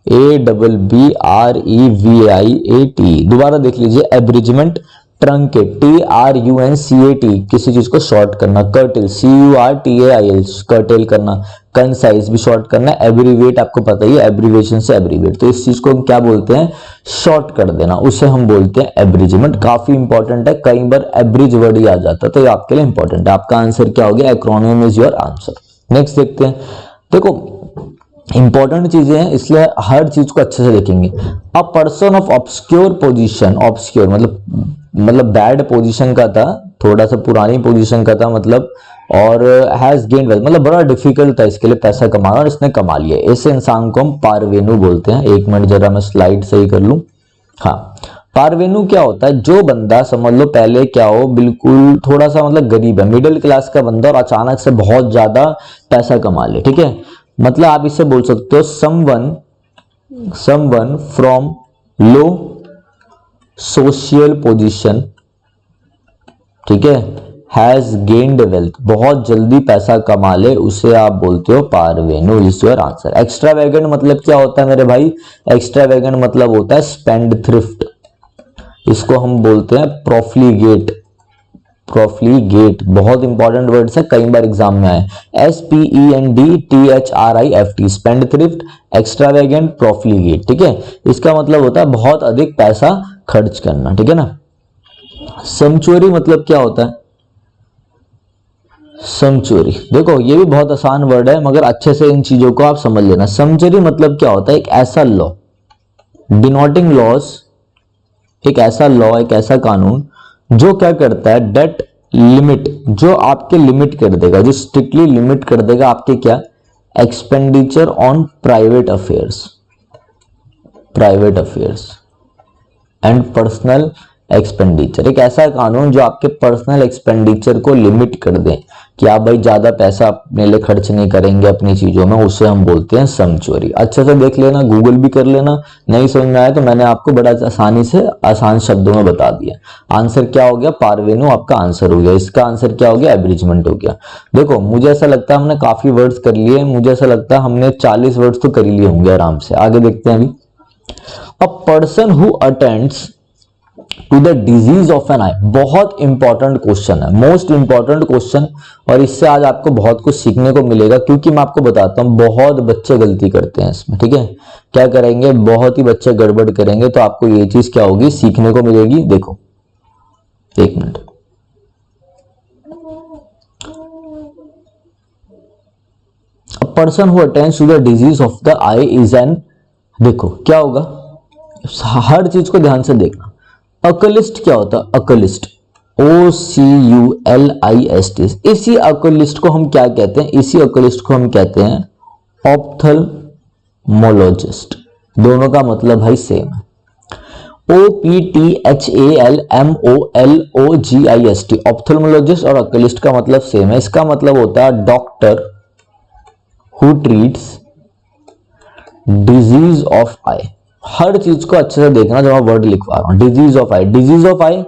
ABBREVIAT। दोबारा देख लीजिए, एब्रिजमेंट, ट्रंकेट, TRUNCAT, किसी चीज को शॉर्ट करना। कर्टेल, CURTAIL, कर्टेल करना। कंसाइज भी शॉर्ट करना। एब्रीविएट आपको पता ही है, एब्रीविएशन से एब्रीविएट, तो इस चीज को हम क्या बोलते हैं, शॉर्ट कर देना, उसे हम बोलते हैं एब्रिजमेंट। काफी इंपॉर्टेंट है, कई बार एब्रिज वर्ड ही आ जाता है, तो ये आपके लिए इंपॉर्टेंट है। आपका आंसर क्या हो गया, acronym is your answer. Next देखते हैं। देखो इंपॉर्टेंट चीजें हैं, इसलिए हर चीज को अच्छे से देखेंगे। A person of obscure position, obscure मतलब बैड पोजीशन का था, थोड़ा सा पुरानी पोजीशन का था मतलब, और हैज गेन्ड वेल्थ, मतलब बड़ा डिफिकल्ट था इसके लिए पैसा कमाना, और इसने कमा लिया। ऐसे इंसान को हम पारवेनु बोलते हैं। एक मिनट जरा मैं स्लाइड सही कर लूं। हाँ, पारवेनु क्या होता है, जो बंदा समझ लो पहले क्या हो, बिल्कुल थोड़ा सा मतलब गरीब है, मिडिल क्लास का बंदा, और अचानक से बहुत ज्यादा पैसा कमा ले, ठीक है। मतलब आप इसे बोल सकते हो someone from low social position, ठीक है, हैज गेन्ड वेल्थ, बहुत जल्दी पैसा कमा ले, उसे आप बोलते हो parvenu. Is your answer. Extravagant मतलब क्या होता है मेरे भाई, एक्स्ट्रावेगेंट मतलब होता है स्पेंड थ्रिफ्ट, इसको हम बोलते हैं प्रोफ्लीगेट। प्रोफ्लीगेट बहुत इंपॉर्टेंट वर्ड्स है, कई बार एग्जाम में आए। SPENDTHRIFT, स्पेंड थ्रिफ्ट, एक्स्ट्रावेगेंट, प्रोफ्लीगेट, ठीक है। इसका मतलब होता है बहुत अधिक पैसा खर्च करना, ठीक है ना। समचोरी मतलब क्या होता है, समचोरी, देखो ये भी बहुत आसान वर्ड है, मगर अच्छे से इन चीजों को आप समझ लेना। समचोरी मतलब क्या होता है, एक ऐसा लॉ, डिनोटिंग लॉस, एक ऐसा लॉ, एक ऐसा कानून जो क्या करता है, डेट लिमिट, जो आपके लिमिट कर देगा, जो स्ट्रिक्टली लिमिट कर देगा आपके क्या, expenditure on private affairs and personal expenditure. एक ऐसा कानून जो आपके पर्सनल एक्सपेंडिचर को लिमिट कर दे कि आप भाई ज्यादा पैसा अपने लिए खर्च नहीं करेंगे अपनी चीजों में, उसे हम बोलते हैं समचोरी। अच्छे से देख लेना, गूगल भी कर लेना, नहीं समझ में आया तो मैंने आपको बड़ा आसानी से आसान शब्दों में बता दिया। आंसर क्या हो गया, पारवेनु आपका आंसर हो गया। इसका आंसर क्या हो गया, एब्रिजमेंट हो गया। देखो मुझे ऐसा लगता है हमने काफी वर्ड्स कर लिए, मुझे ऐसा लगता है हमने 40 वर्ड्स तो कर ही लिए होंगे आराम से। आगे देखते हैं अभी। A person who attends to the disease of an eye, बहुत इंपॉर्टेंट क्वेश्चन है, मोस्ट इंपॉर्टेंट क्वेश्चन, और इससे आज आपको बहुत कुछ सीखने को मिलेगा, क्योंकि मैं आपको बताता हूं बहुत बच्चे गलती करते हैं इसमें, ठीक है। क्या करेंगे, बहुत ही बच्चे गड़बड़ करेंगे, तो आपको ये चीज क्या होगी, सीखने को मिलेगी। देखो एक minute, a person who attends to the disease of the eye is an, देखो क्या होगा, हर चीज को ध्यान से देखना। अकलिस्ट क्या होता है, अकलिस्ट, OCULIST, इसी अकलिस्ट को हम क्या कहते हैं, इसी अकलिस्ट को हम कहते हैं ऑप्थल्मोलॉजिस्ट। दोनों का मतलब भाई सेम है, OPTHALMOLOGIST, ऑप्थल्मोलॉजिस्ट और अकलिस्ट का मतलब सेम है। इसका मतलब होता है doctor who treats disease of eye. हर चीज को अच्छे से देखना जब मैं वर्ड लिखवा रहा हूं, disease of eye, disease of eye,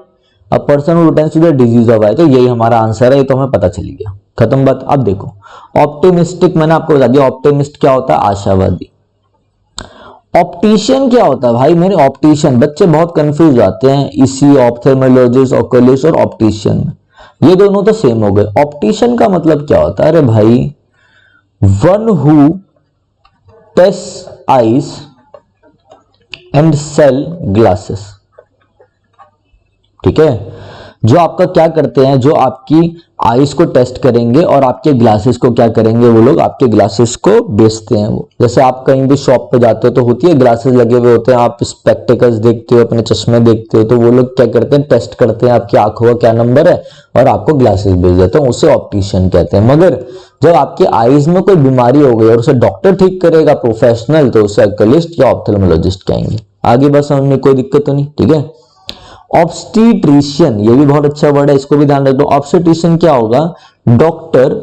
a person who attends to the disease of eye, तो यही हमारा आंसर है, ये तो हमें पता चल गया, खत्म बात। अब देखो ऑप्टिमिस्टिक, मैंने आपको बता दिया ऑप्टिमिस्ट क्या होता है, आशावादी। ऑप्टिशियन क्या होता है भाई मेरे, ऑप्टिशियन, बच्चे बहुत कंफ्यूज आते हैं इसी ऑप्थेल्मोलॉजिस्ट, ओकुलिस्ट और ऑप्टिशियन में, ये दोनों तो सेम हो गए। ऑप्टिशियन का मतलब क्या होता है, अरे भाई one who test eyes and sell glasses, ठीक है, जो आपका क्या करते हैं, जो आपकी आईज को टेस्ट करेंगे और आपके ग्लासेस को क्या करेंगे, वो लोग आपके ग्लासेस को बेचते हैं। वो जैसे आप कहीं भी शॉप पे जाते हो तो होती है ग्लासेस लगे हुए होते हैं, आप स्पेक्टिकल्स देखते हो, अपने चश्मे देखते हो, तो वो लोग क्या करते हैं, टेस्ट करते हैं आपकी आंखों का क्या नंबर है और आपको ग्लासेस बेच देते हैं, उसे ऑप्टिशियन कहते हैं। मगर जब आपकी आईज में कोई बीमारी हो गई और उसे डॉक्टर ठीक करेगा प्रोफेशनल, तो उसे अकलिस्ट या ऑप्थेल्मोलॉजिस्ट कहेंगे। आगे बस समझ में कोई दिक्कत तो नहीं, ठीक है। ऑब्स्टीट्रिशियन, ये भी बहुत अच्छा वर्ड है, इसको भी ध्यान रखो। ऑब्स्टीट्रिशियन क्या होगा, doctor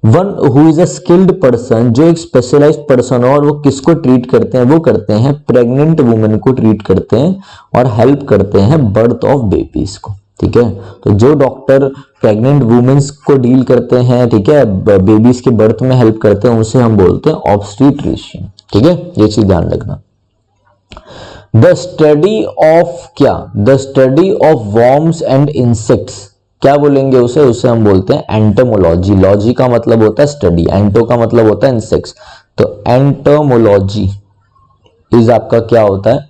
one who is a skilled person, जो एक स्पेशलाइज्ड पर्सन हो, और वो किसको ट्रीट करते हैं, वो करते हैं प्रेग्नेंट वुमेन को ट्रीट करते हैं और हेल्प करते हैं बर्थ ऑफ बेबीज को। ठीक है, तो जो डॉक्टर प्रेग्नेंट वुमेन्स को डील करते हैं, ठीक है, बेबीज के बर्थ में हेल्प करते हैं, उसे हम बोलते हैं ऑब्स्टेट्रिशियन। ठीक है, ये चीज ध्यान रखना। द स्टडी ऑफ क्या, the study of worms and insects, क्या बोलेंगे उसे, उसे हम बोलते हैं एंटोमोलॉजी। लॉजी का मतलब होता है स्टडी, एंटो का मतलब होता है इंसेक्ट्स, तो एंटोमोलॉजी इज आपका क्या होता है,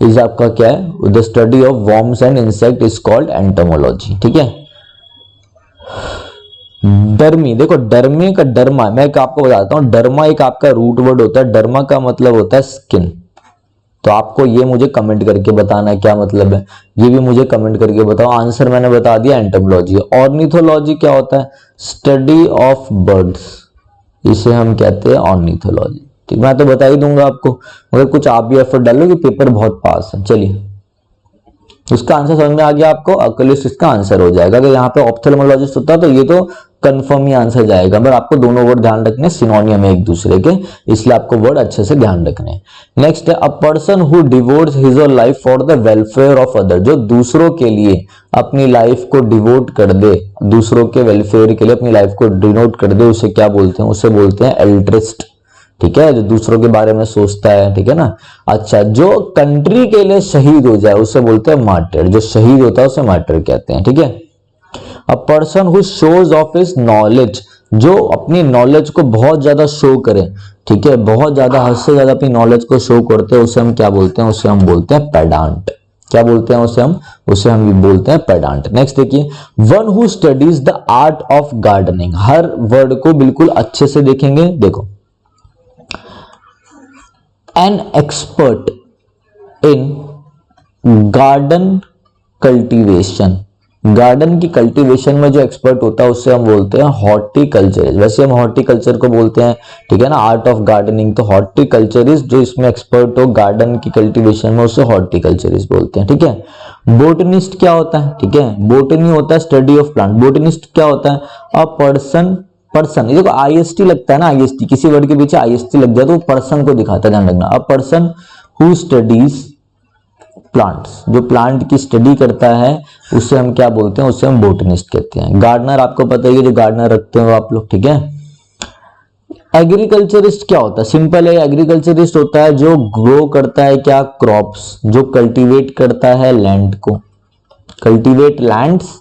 इज आपका क्या है, the study of worms and insect is called entomology. ठीक है, डर्मी, देखो डर्मे का डर्मा, मैं आपको बताता हूं, डर्मा एक आपका रूट वर्ड होता है, डर्मा का मतलब होता है स्किन। तो आपको ये मुझे कमेंट करके बताना है क्या मतलब है, ये भी मुझे कमेंट करके बताओ। आंसर मैंने बता दिया एंटोमोलॉजी। ऑर्निथोलॉजी क्या होता है, स्टडी ऑफ बर्ड्स, इसे हम कहते हैं ऑर्निथोलॉजी। ठीक, मैं तो बता ही दूंगा आपको, मगर कुछ आप भी एफर्ट डालो कि पेपर बहुत पास है। चलिए, उसका आंसर समझ में आ गया आपको, अकुलिस्ट इसका आंसर हो जाएगा। अगर यहाँ पे ऑप्थेल्मोलॉजिस्ट होता तो ये तो कंफर्म ही आंसर जाएगा, पर आपको दोनों वर्ड ध्यान रखने, सिनोनियम है एक दूसरे के, इसलिए आपको वर्ड अच्छे से ध्यान रखने। नेक्स्ट है a person who devotes his और life for the welfare of other, जो दूसरों के लिए अपनी लाइफ को डिवोट कर दे, दूसरों के वेलफेयर के लिए अपनी लाइफ को डिवोट कर दे, उसे क्या बोलते हैं, उसे बोलते हैं एल्ट्रिस्ट। ठीक है, जो दूसरों के बारे में सोचता है, ठीक है ना। अच्छा, जो कंट्री के लिए शहीद हो जाए उसे बोलते हैं मार्टिर, जो शहीद होता है उसे मार्टिर कहते हैं। ठीक है, a person who shows of his knowledge, जो अपनी नॉलेज को बहुत ज्यादा शो करे, ठीक है, बहुत ज्यादा, हद से ज्यादा अपनी नॉलेज को शो करते हैं, उसे हम क्या बोलते हैं, उसे हम बोलते हैं पेडांट। क्या बोलते हैं उसे हम बोलते हैं पेडांट। नेक्स्ट देखिए, one who studies the art of gardening, her word को बिल्कुल अच्छे से देखेंगे। देखो, an expert in garden cultivation, garden की कल्टीवेशन में जो एक्सपर्ट होता है उससे हम बोलते हैं हॉर्टिकल्चरिस्ट। वैसे हम हॉर्टिकल्चर को बोलते हैं, ठीक है ना, आर्ट ऑफ गार्डनिंग, तो हॉर्टिकल्चरिस्ट जो इसमें एक्सपर्ट हो गार्डन की कल्टीवेशन में, उसे हॉर्टिकल्चरिस्ट बोलते हैं। ठीक है, बोटनिस्ट क्या होता है, ठीक है, बोटनी होता है स्टडी ऑफ प्लांट, बोटनिस्ट क्या होता है, अ पर्सन, पर्सन, ये देखो आईएसटी लगता है ना, आईएसटी किसी वर्ड के पीछे आईएसटी लग जाए तो वो पर्सन को दिखाता है, ध्यान रखना। अ पर्सन हु स्टडीज प्लांट्स, जो प्लांट की स्टडी करता है उसे हम क्या बोलते हैं, उसे हम बोटनिस्ट कहते हैं। गार्डनर आपको पता ही है, जो गार्डनर रखते हो आप लोग। ठीक है, एग्रीकल्चरिस्ट क्या होता है, सिंपल है, एग्रीकल्चरिस्ट होता है जो ग्रो करता है क्या, क्रॉप्स, जो कल्टीवेट करता है लैंड को, cultivate lands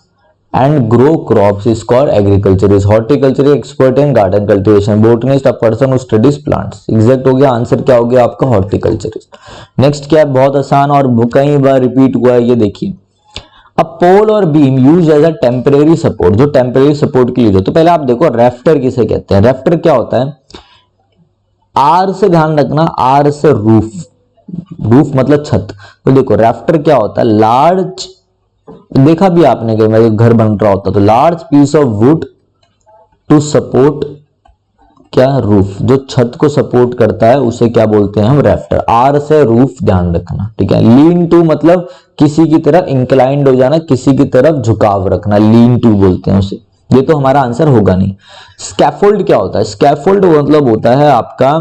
and grow crops is called agriculturist. Horticulture expert in garden cultivation. Botanist a person who studies plants. Exact हो गया, आंसर क्या हो गया आपका horticulturist. नेक्स्ट क्या है, बहुत आसान और कई बार रिपीट हुआ है, ये देखिए, अ पोल और beam use as a temporary support, जो टेम्परेरी सपोर्ट के लिए हो। तो पहले आप देखो रेफ्टर किसे कहते हैं, रेफ्टर क्या होता है, आर से ध्यान रखना, आर से रूफ, रूफ मतलब छत। तो देखो रेफ्टर क्या होता है, लार्ज, देखा भी आपने कि मैं घर बन रहा होता तो large piece of wood to support क्या, रूफ, जो छत को सपोर्ट करता है उसे क्या बोलते हैं हम, रेफ्टर। आर से रूफ ध्यान रखना। ठीक है, लीन टू मतलब किसी की तरफ इंक्लाइंड हो जाना, किसी की तरफ झुकाव रखना, लीन टू बोलते हैं उसे। ये तो हमारा आंसर होगा नहीं। स्कैफोल्ड क्या होता है, स्कैफोल्ड मतलब होता है आपका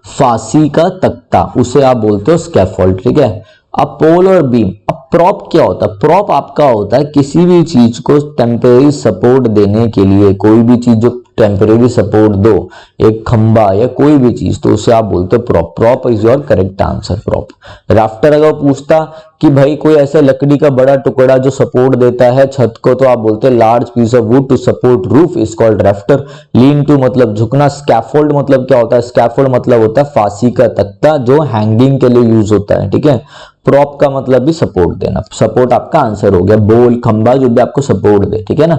फांसी का तख्ता, उसे आप बोलते हो स्कैफोल्ड। ठीक है, अब पोल और बीम। अब प्रॉप क्या होता है, प्रॉप आपका होता है किसी भी चीज को टेम्परेरी सपोर्ट देने के लिए, कोई भी चीज जो टेम्परेरी सपोर्ट दो, एक खंबा या कोई भी चीज, तो उसे आप बोलते हो prop. Prop is your correct answer, prop. Rafter अगर पूछता कि भाई कोई ऐसा लकड़ी का बड़ा टुकड़ा जो सपोर्ट देता है छत को, तो आप बोलते हैं large piece of wood to support roof is called rafter. Lean to मतलब झुकना। स्कैफोल्ड मतलब क्या होता है, स्कैफोल्ड मतलब होता है फांसी का तख्ता जो हैंगिंग के लिए यूज होता है। ठीक है, प्रॉप का मतलब भी सपोर्ट देना, सपोर्ट आपका आंसर हो गया, बोल, खंबा, जो भी आपको सपोर्ट दे। ठीक है ना।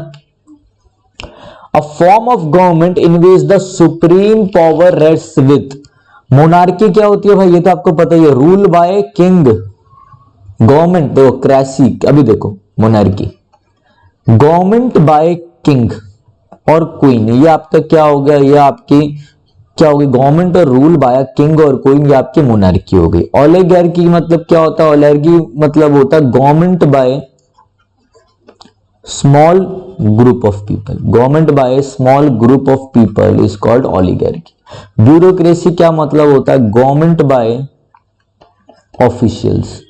A form of government in which the supreme power rests with, monarchy क्या होती है भाई, ये तो आपको पता ही है, रूल बाय किंग। गवर्नमेंट देखो क्रेसी, अभी देखो मोनार्की, गवर्नमेंट बाय किंग और क्वीन, ये आपका क्या हो गया, ये आपकी क्या होगी, गवर्नमेंट और रूल बाय किंग और क्वीन, ये आपकी मोनार्की हो गई। ओलिगार्की मतलब क्या होता है, ओलिगार्की मतलब होता है government by small group of people, government by A small group of people is called oligarchy. Bureaucracy क्या मतलब होता है, गवर्नमेंट बाय ऑफिशियल्स,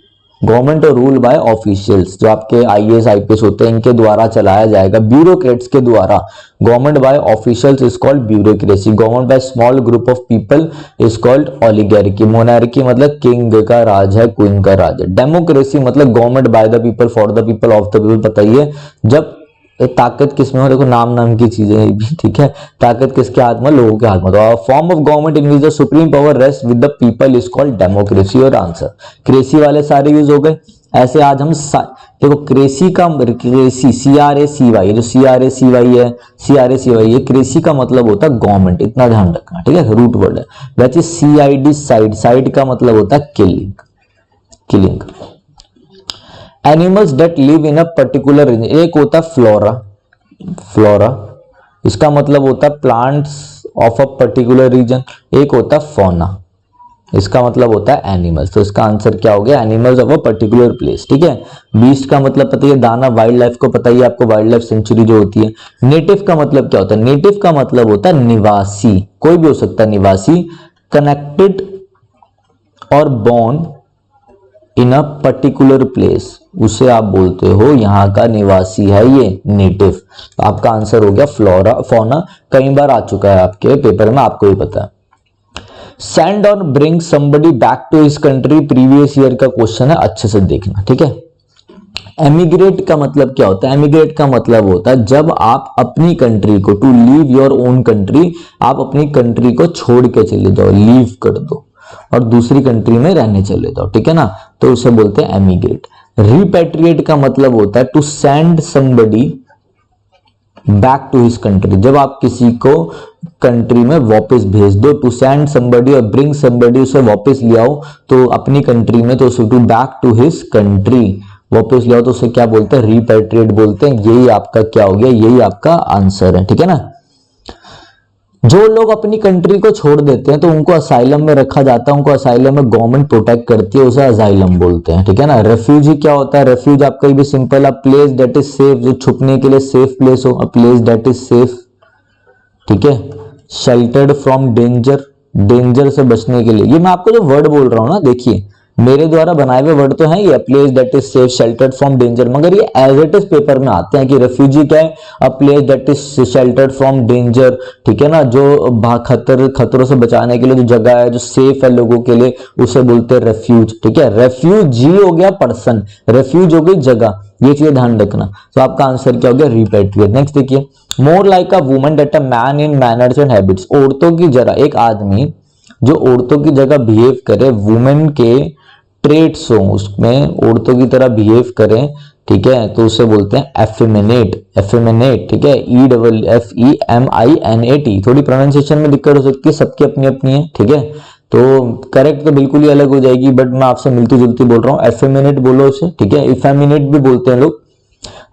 गवर्नमेंट और रूल बाय ऑफिशियल्स, जो आपके आईएएस आईपीएस होते हैं इनके द्वारा चलाया जाएगा, ब्यूरोक्रेट्स के द्वारा। Government by officials is called bureaucracy, government by small group of people is called oligarchy. Monarchy मतलब किंग का राज है, क्वीन का राज है। डेमोक्रेसी मतलब government by the people, for the people, of the people. बताइए जब ताकत किसमें हो, देखो नाम नाम की चीजें हैं भी, ठीक है। ताकत किसके हाथ में, लोगों के हाथ में। तो form of government in which the supreme power rest with the people is called democracy. और आंसर क्रेसी वाले सारे यूज हो गए। ऐसे आज हम देखो क्रेसी का, क्रेसी CRACY, जो CRACY है, CRACY है, क्रेसी का मतलब होता है गवर्नमेंट, इतना ध्यान रखना, ठीक है, रूट वर्ड है। वैसे CID साइड, साइड का मतलब होता है killing, killing. Animals that live in a particular region, एक होता है फ्लोरा, फ्लोरा इसका मतलब होता है plants of a particular region. एक होता है फौना, इसका मतलब होता है एनिमल्स। तो इसका आंसर क्या हो गया, animals of a particular place, ठीक है। बीस्ट का मतलब पता है, दाना, वाइल्ड लाइफ को पता ही है आपको, वाइल्ड लाइफ सेंचुरी जो होती है। नेटिव का मतलब क्या होता है, नेटिव का मतलब होता है निवासी, कोई भी हो सकता है निवासी। कनेक्टेड और born in a particular place, उसे आप बोलते हो यहाँ का निवासी है ये नेटिव। तो आपका आंसर हो गया फ्लोरा, फौना। कई बार आ चुका है आपके पेपर में, आपको भी पता है। सेंड और bring somebody back to his country, previous year का क्वेश्चन है, अच्छे से देखना, ठीक है। एमिग्रेट का मतलब क्या होता है, एमिग्रेट का मतलब होता है जब आप अपनी कंट्री को, to leave your own country, आप अपनी कंट्री को छोड़ के चले जाओ, लीव कर दो और दूसरी कंट्री में रहने चले जाओ, ठीक है ना, तो उसे बोलते हैं एमिग्रेट। रिपैट्रिएट का मतलब होता है to send somebody back to his country, जब आप किसी को कंट्री में वापस भेज दो। टू सेंड समबडी और ब्रिंग समबडी, उसे वापस ले आओ तो अपनी कंट्री में, तो उसे to back to his country, वापस ले आओ तो उसे क्या बोलते हैं, रिपैट्रिएट बोलते हैं। यही आपका क्या हो गया, यही आपका आंसर है, ठीक है ना। जो लोग अपनी कंट्री को छोड़ देते हैं तो उनको असाइलम में रखा जाता है, उनको असाइलम में गवर्नमेंट प्रोटेक्ट करती है, उसे असाइलम बोलते हैं, ठीक है ना। रेफ्यूजी क्या होता है, रेफ्यूज आपका भी सिंपल है, प्लेस दैट इज सेफ, जो छुपने के लिए सेफ प्लेस हो, a place that is safe, ठीक है। शेल्टर्ड फ्रॉम डेंजर, डेंजर से बचने के लिए। ये मैं आपको जो वर्ड बोल रहा हूं ना, देखिए मेरे द्वारा बनाए हुए वर्ड तो हैं ये, place that is safe, sheltered from danger, मगर ये एज इट इज पेपर में आते हैं कि रेफ्यूजी क्या है, a place that is sheltered from danger, ठीक है ना, जो खतरों से बचाने के लिए जो जगह है, जो सेफ है लोगों के लिए, उसे बोलते हैं रेफ्यूज, ठीक है। रेफ्यूजी हो गया पर्सन, रेफ्यूज हो गई जगह, ये चीज ध्यान रखना। तो आपका आंसर क्या हो गया, रिपैट्रिएट। नेक्स्ट देखिए, more like a woman that a man in manners and habits, औरतों की जगह, एक आदमी जो औरतों की जगह बिहेव करे, वुमेन के ट्रेट्स हो उसमें औरतों की तरह बिहेव करें, ठीक है, तो उसे बोलते हैं एफेमिनेट, एफेमिनेट, ठीक है। EFFEMINAT, थोड़ी प्रोनाउंसिएशन में दिक्कत हो सकती है, सबकी अपनी अपनी है, ठीक है। तो करेक्ट तो बिल्कुल ही अलग हो जाएगी, बट मैं आपसे मिलती जुलती बोल रहा हूँ, एफेमिनेट बोलो उसे, ठीक है। इफेमिनेट भी बोलते हैं लोग।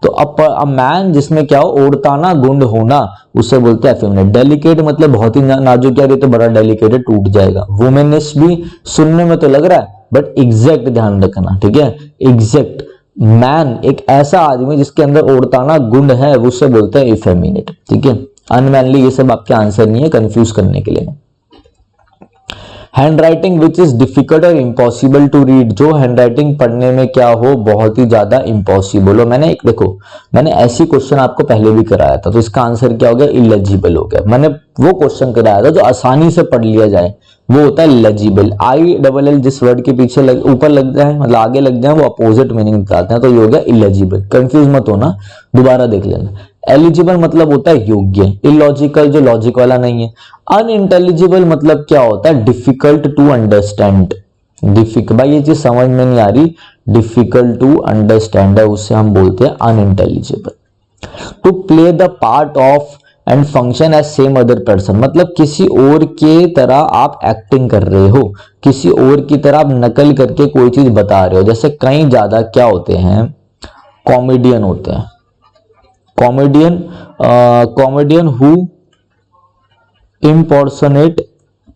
तो अ मैन जिसमें क्या हो, औरताना गुण होना, उसे बोलते हैं एफेमिनेट। डेलिकेट मतलब बहुत ही नाजुक, यार ये तो बड़ा डेलिकेट है, टूट जाएगा। वुमेनिश भी सुनने में तो लग रहा है, बट एग्जैक्ट ध्यान रखना, ठीक है, एग्जैक्ट। मैन एक ऐसा आदमी जिसके अंदर औरताना गुण है, उसे बोलते हैं इफेमिनेट, ठीक है। अनमैनली ये सब आपके आंसर नहीं है, कंफ्यूज करने के लिए। हैंडराइटिंग विच इज डिफिकल्ट और इम्पॉसिबल टू रीड, जो हैंडराइटिंग पढ़ने में क्या हो, बहुत ही ज्यादा इम्पॉसिबल हो। मैंने एक देखो, मैंने ऐसी क्वेश्चन आपको पहले भी कराया था, तो इसका आंसर क्या हो गया, इलेजिबल हो गया। मैंने वो क्वेश्चन कराया था जो आसानी से पढ़ लिया जाए, वो होता है लेजिबल। ILL जिस वर्ड के पीछे ऊपर लग जाए, मतलब आगे लग जाए, वो अपोजिट मीनिंग बताते हैं, तो ये हो गया इलेजिबल। कंफ्यूज मत होना, दोबारा देख लेना। एलिजिबल मतलब होता है योग्य, इलॉजिकल जो लॉजिक वाला नहीं है। अनइंटेलिजिबल मतलब क्या होता है, डिफिकल्ट टू अंडरस्टैंड, भाई ये चीज समझ में नहीं आ रही, डिफिकल्ट टू अंडरस्टैंड है, उससे हम बोलते हैं unintelligible. To play the part of and function as same other person, मतलब किसी और के तरह आप एक्टिंग कर रहे हो, किसी और की तरह आप नकल करके कोई चीज बता रहे हो। जैसे कई ज्यादा क्या होते हैं, कॉमेडियन होते हैं, comedian who impersonate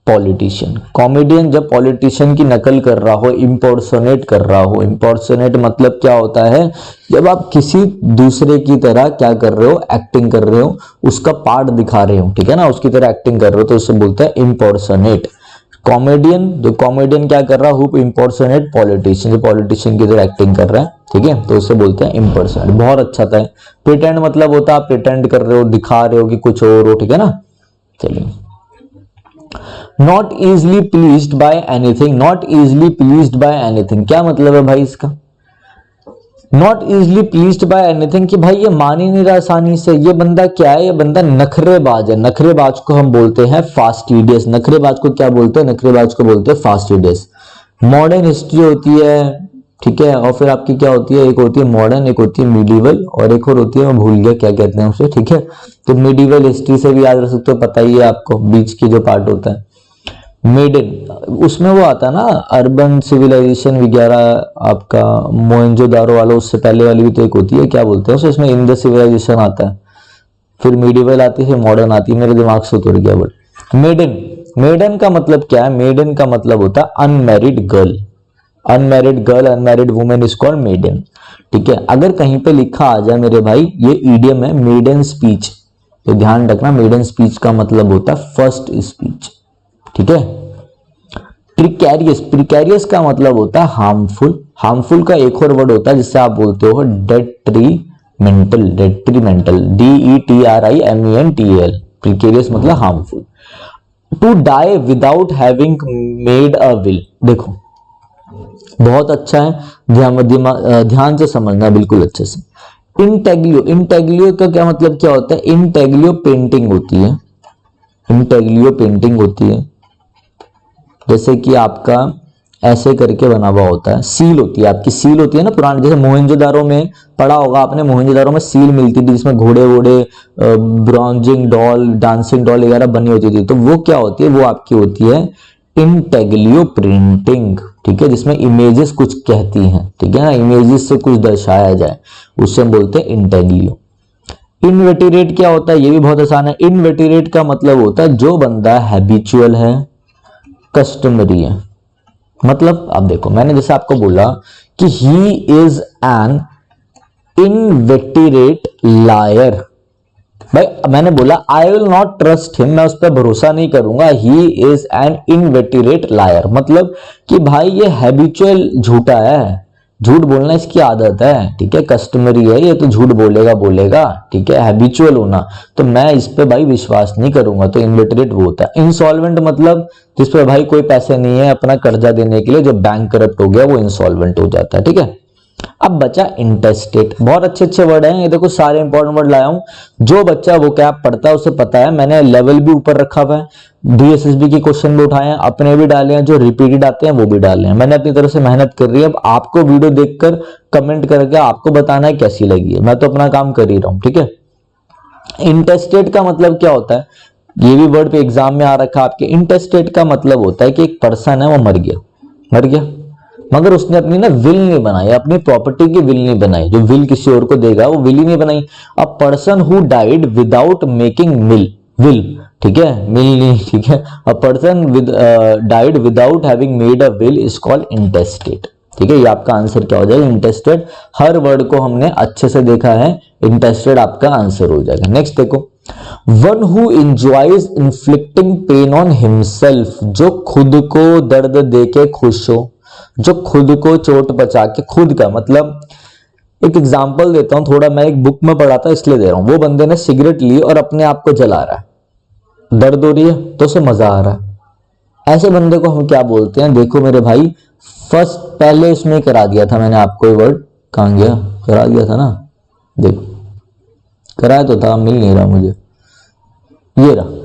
politician. Comedian जब पॉलिटिशियन की नकल कर रहा हो, इम्पर्सोनेट कर रहा हो। इम्पर्सोनेट मतलब क्या होता है, जब आप किसी दूसरे की तरह क्या कर रहे हो, एक्टिंग कर रहे हो, उसका पार्ट दिखा रहे हो, ठीक है ना, उसकी तरह एक्टिंग कर रहे हो, तो उसे बोलते हैं इम्पर्सोनेट। कॉमेडियन, जो कॉमेडियन क्या कर रहा है, हु इम्पर्सोनेट पॉलिटिशियन, जो पॉलिटिशियन की तरह एक्टिंग कर रहा है, ठीक है, तो उसे बोलते हैं इम्पर्सोनेट। बहुत अच्छा था। प्रिटेंड मतलब होता है आप प्रिटेंड कर रहे हो, दिखा रहे हो कि कुछ और हो, ठीक है ना। चलिए, not easily pleased by anything. Not easily pleased by anything क्या मतलब है भाई इसका? Not easily pleased by anything कि भाई ये मान ही नहीं रहा आसानी से। ये बंदा क्या है, ये बंदा नखरेबाज है। नखरेबाज को हम बोलते हैं फास्टिडियस। नखरेबाज को क्या बोलते हैं, नखरेबाज को बोलते हैं फास्टिडियस। मॉडर्न हिस्ट्री होती है, ठीक है, और फिर आपकी क्या होती है, एक होती है मॉडर्न, एक होती है मिडिवल, और एक और होती है, मैं भूल गया क्या कहते हैं उसे, ठीक है। तो मिडिवल हिस्ट्री से भी याद रख सकते हो, पता ही है आपको, बीच की जो पार्ट होता है मेडन, उसमें वो आता है ना अर्बन सिविलाइजेशन वगैरह, आपका मोहनजोदारो वाला, उससे पहले वाली भी तो एक होती है, क्या बोलते हैं उसे, इसमें इन द सिविलाइजेशन आता है, फिर मिडिवल आती है, फिर मॉडर्न आती है, मेरे दिमाग से उतर गया बट मेडन। मेडन का मतलब क्या है, मेडन का मतलब होता है unmarried girl. Unmarried girl, unmarried women is called maiden, ठीक है। अगर कहीं पे लिखा आ जाए मेरे भाई, ये ईडियम है मेडन स्पीच, तो ध्यान रखना मेडन स्पीच का मतलब होता है फर्स्ट स्पीच, ठीक है। प्रिकैरियस, प्रिकैरियस का मतलब होता है हार्मफुल। हार्मफुल का एक और वर्ड होता है जिससे आप बोलते हो डेट्रीमेंटल। Detrimental, DETRIMENTAL। प्रिकैरियस मतलब harmful. To die without having made a will, देखो बहुत अच्छा है, ध्यान से समझना बिल्कुल अच्छे से। इंटेग्लियो, इंटेग्लियो का क्या मतलब क्या होता है, इंटेग्लियो पेंटिंग होती है। इंटेग्लियो पेंटिंग होती है जैसे कि आपका ऐसे करके बना हुआ होता है, सील होती है आपकी, सील होती है ना पुराने, जैसे मोहनजोदारो में पढ़ा होगा आपने, मोहनजोदारो में सील मिलती थी जिसमें घोड़े वोड़े, ब्रॉन्जिंग डॉल, डांसिंग डॉल वगैरह बनी होती थी, तो वो क्या होती है, वो आपकी होती है इंटेग्लियो प्रिंटिंग, ठीक है, जिसमें इमेजेस कुछ कहती हैं, ठीक है ना, इमेजेस से कुछ दर्शाया जाए, उससे हम बोलते हैं इंटेग्लियो। इनवेटिरेट क्या होता है, ये भी बहुत आसान है। इनवेटिरेट का मतलब होता है जो बंदा हैबिचुअल है, कस्टमरी है। मतलब अब देखो, मैंने जैसे आपको बोला कि ही इज एन इनवेटिरेट लायर, भाई मैंने बोला I will not trust him, मैं उस पर भरोसा नहीं करूंगा। ही इज एन इनवेटिरेट लायर मतलब कि भाई ये हैबिचुअल झूठा है, झूठ बोलना इसकी आदत है, ठीक है, कस्टमरी है, ये तो झूठ बोलेगा बोलेगा, ठीक है, हैबिचुअल होना, तो मैं इस पे भाई विश्वास नहीं करूंगा, तो इनवेटिरेट वो होता है। इंसॉल्वेंट मतलब जिस पे भाई कोई पैसे नहीं है अपना कर्जा देने के लिए, जो बैंक करप्ट हो गया वो इंसॉल्वेंट हो जाता है, ठीक है। अब बचा इंटेस्टेट, बहुत अच्छे अच्छे वर्ड हैं ये, देखो सारे इंपॉर्टेंट वर्ड लाया हूं। जो बच्चा वो क्या पढ़ता है उसे पता है, मैंने लेवल भी ऊपर रखा हुआ है, DSSB के क्वेश्चन भी उठाए हैं, अपने भी डाले हैं, जो रिपीटेड आते हैं वो भी डाले हैं, मैंने अपनी तरफ से मेहनत कर रही है। अब आपको वीडियो देखकर कमेंट करके आपको बताना है कैसी लगी है, मैं तो अपना काम कर ही रहा हूं, ठीक है। इंटेस्टेट का मतलब क्या होता है, ये भी वर्ड पे एग्जाम में आ रखा है आपके। इंटेस्टेट का मतलब होता है कि एक पर्सन है वो मर गया, मर गया, मगर उसने अपनी ना विल नहीं बनाई, अपनी प्रॉपर्टी की विल नहीं बनाई, जो विल किसी और को देगा वो विल ही नहीं बनाई। A person who died without making will, ठीक है, मिल नहीं, ठीक है, a person died without having made a will is called intestate, ठीक है। ये आपका आंसर क्या हो जाएगा, इंटेस्टेड। हर वर्ड को हमने अच्छे से देखा है, इंटेस्टेड आपका आंसर हो जाएगा। नेक्स्ट देखो, one who enjoys inflicting pen on himself, जो खुद को दर्द दे के खुश हो, जो खुद को चोट बचा के, खुद का मतलब एक एग्जांपल देता हूं थोड़ा, मैं एक बुक में पढ़ा था इसलिए दे रहा हूं। वो बंदे ने सिगरेट ली और अपने आप को जला रहा है, दर्द हो रही है तो उसे मजा आ रहा है, ऐसे बंदे को हम क्या बोलते हैं, देखो मेरे भाई, फर्स्ट पहले इसमें करा दिया था मैंने आपको, ये वर्ड कहां गया, करा दिया था ना, देखो कराया तो था, मिल नहीं रहा मुझे, ये रहा,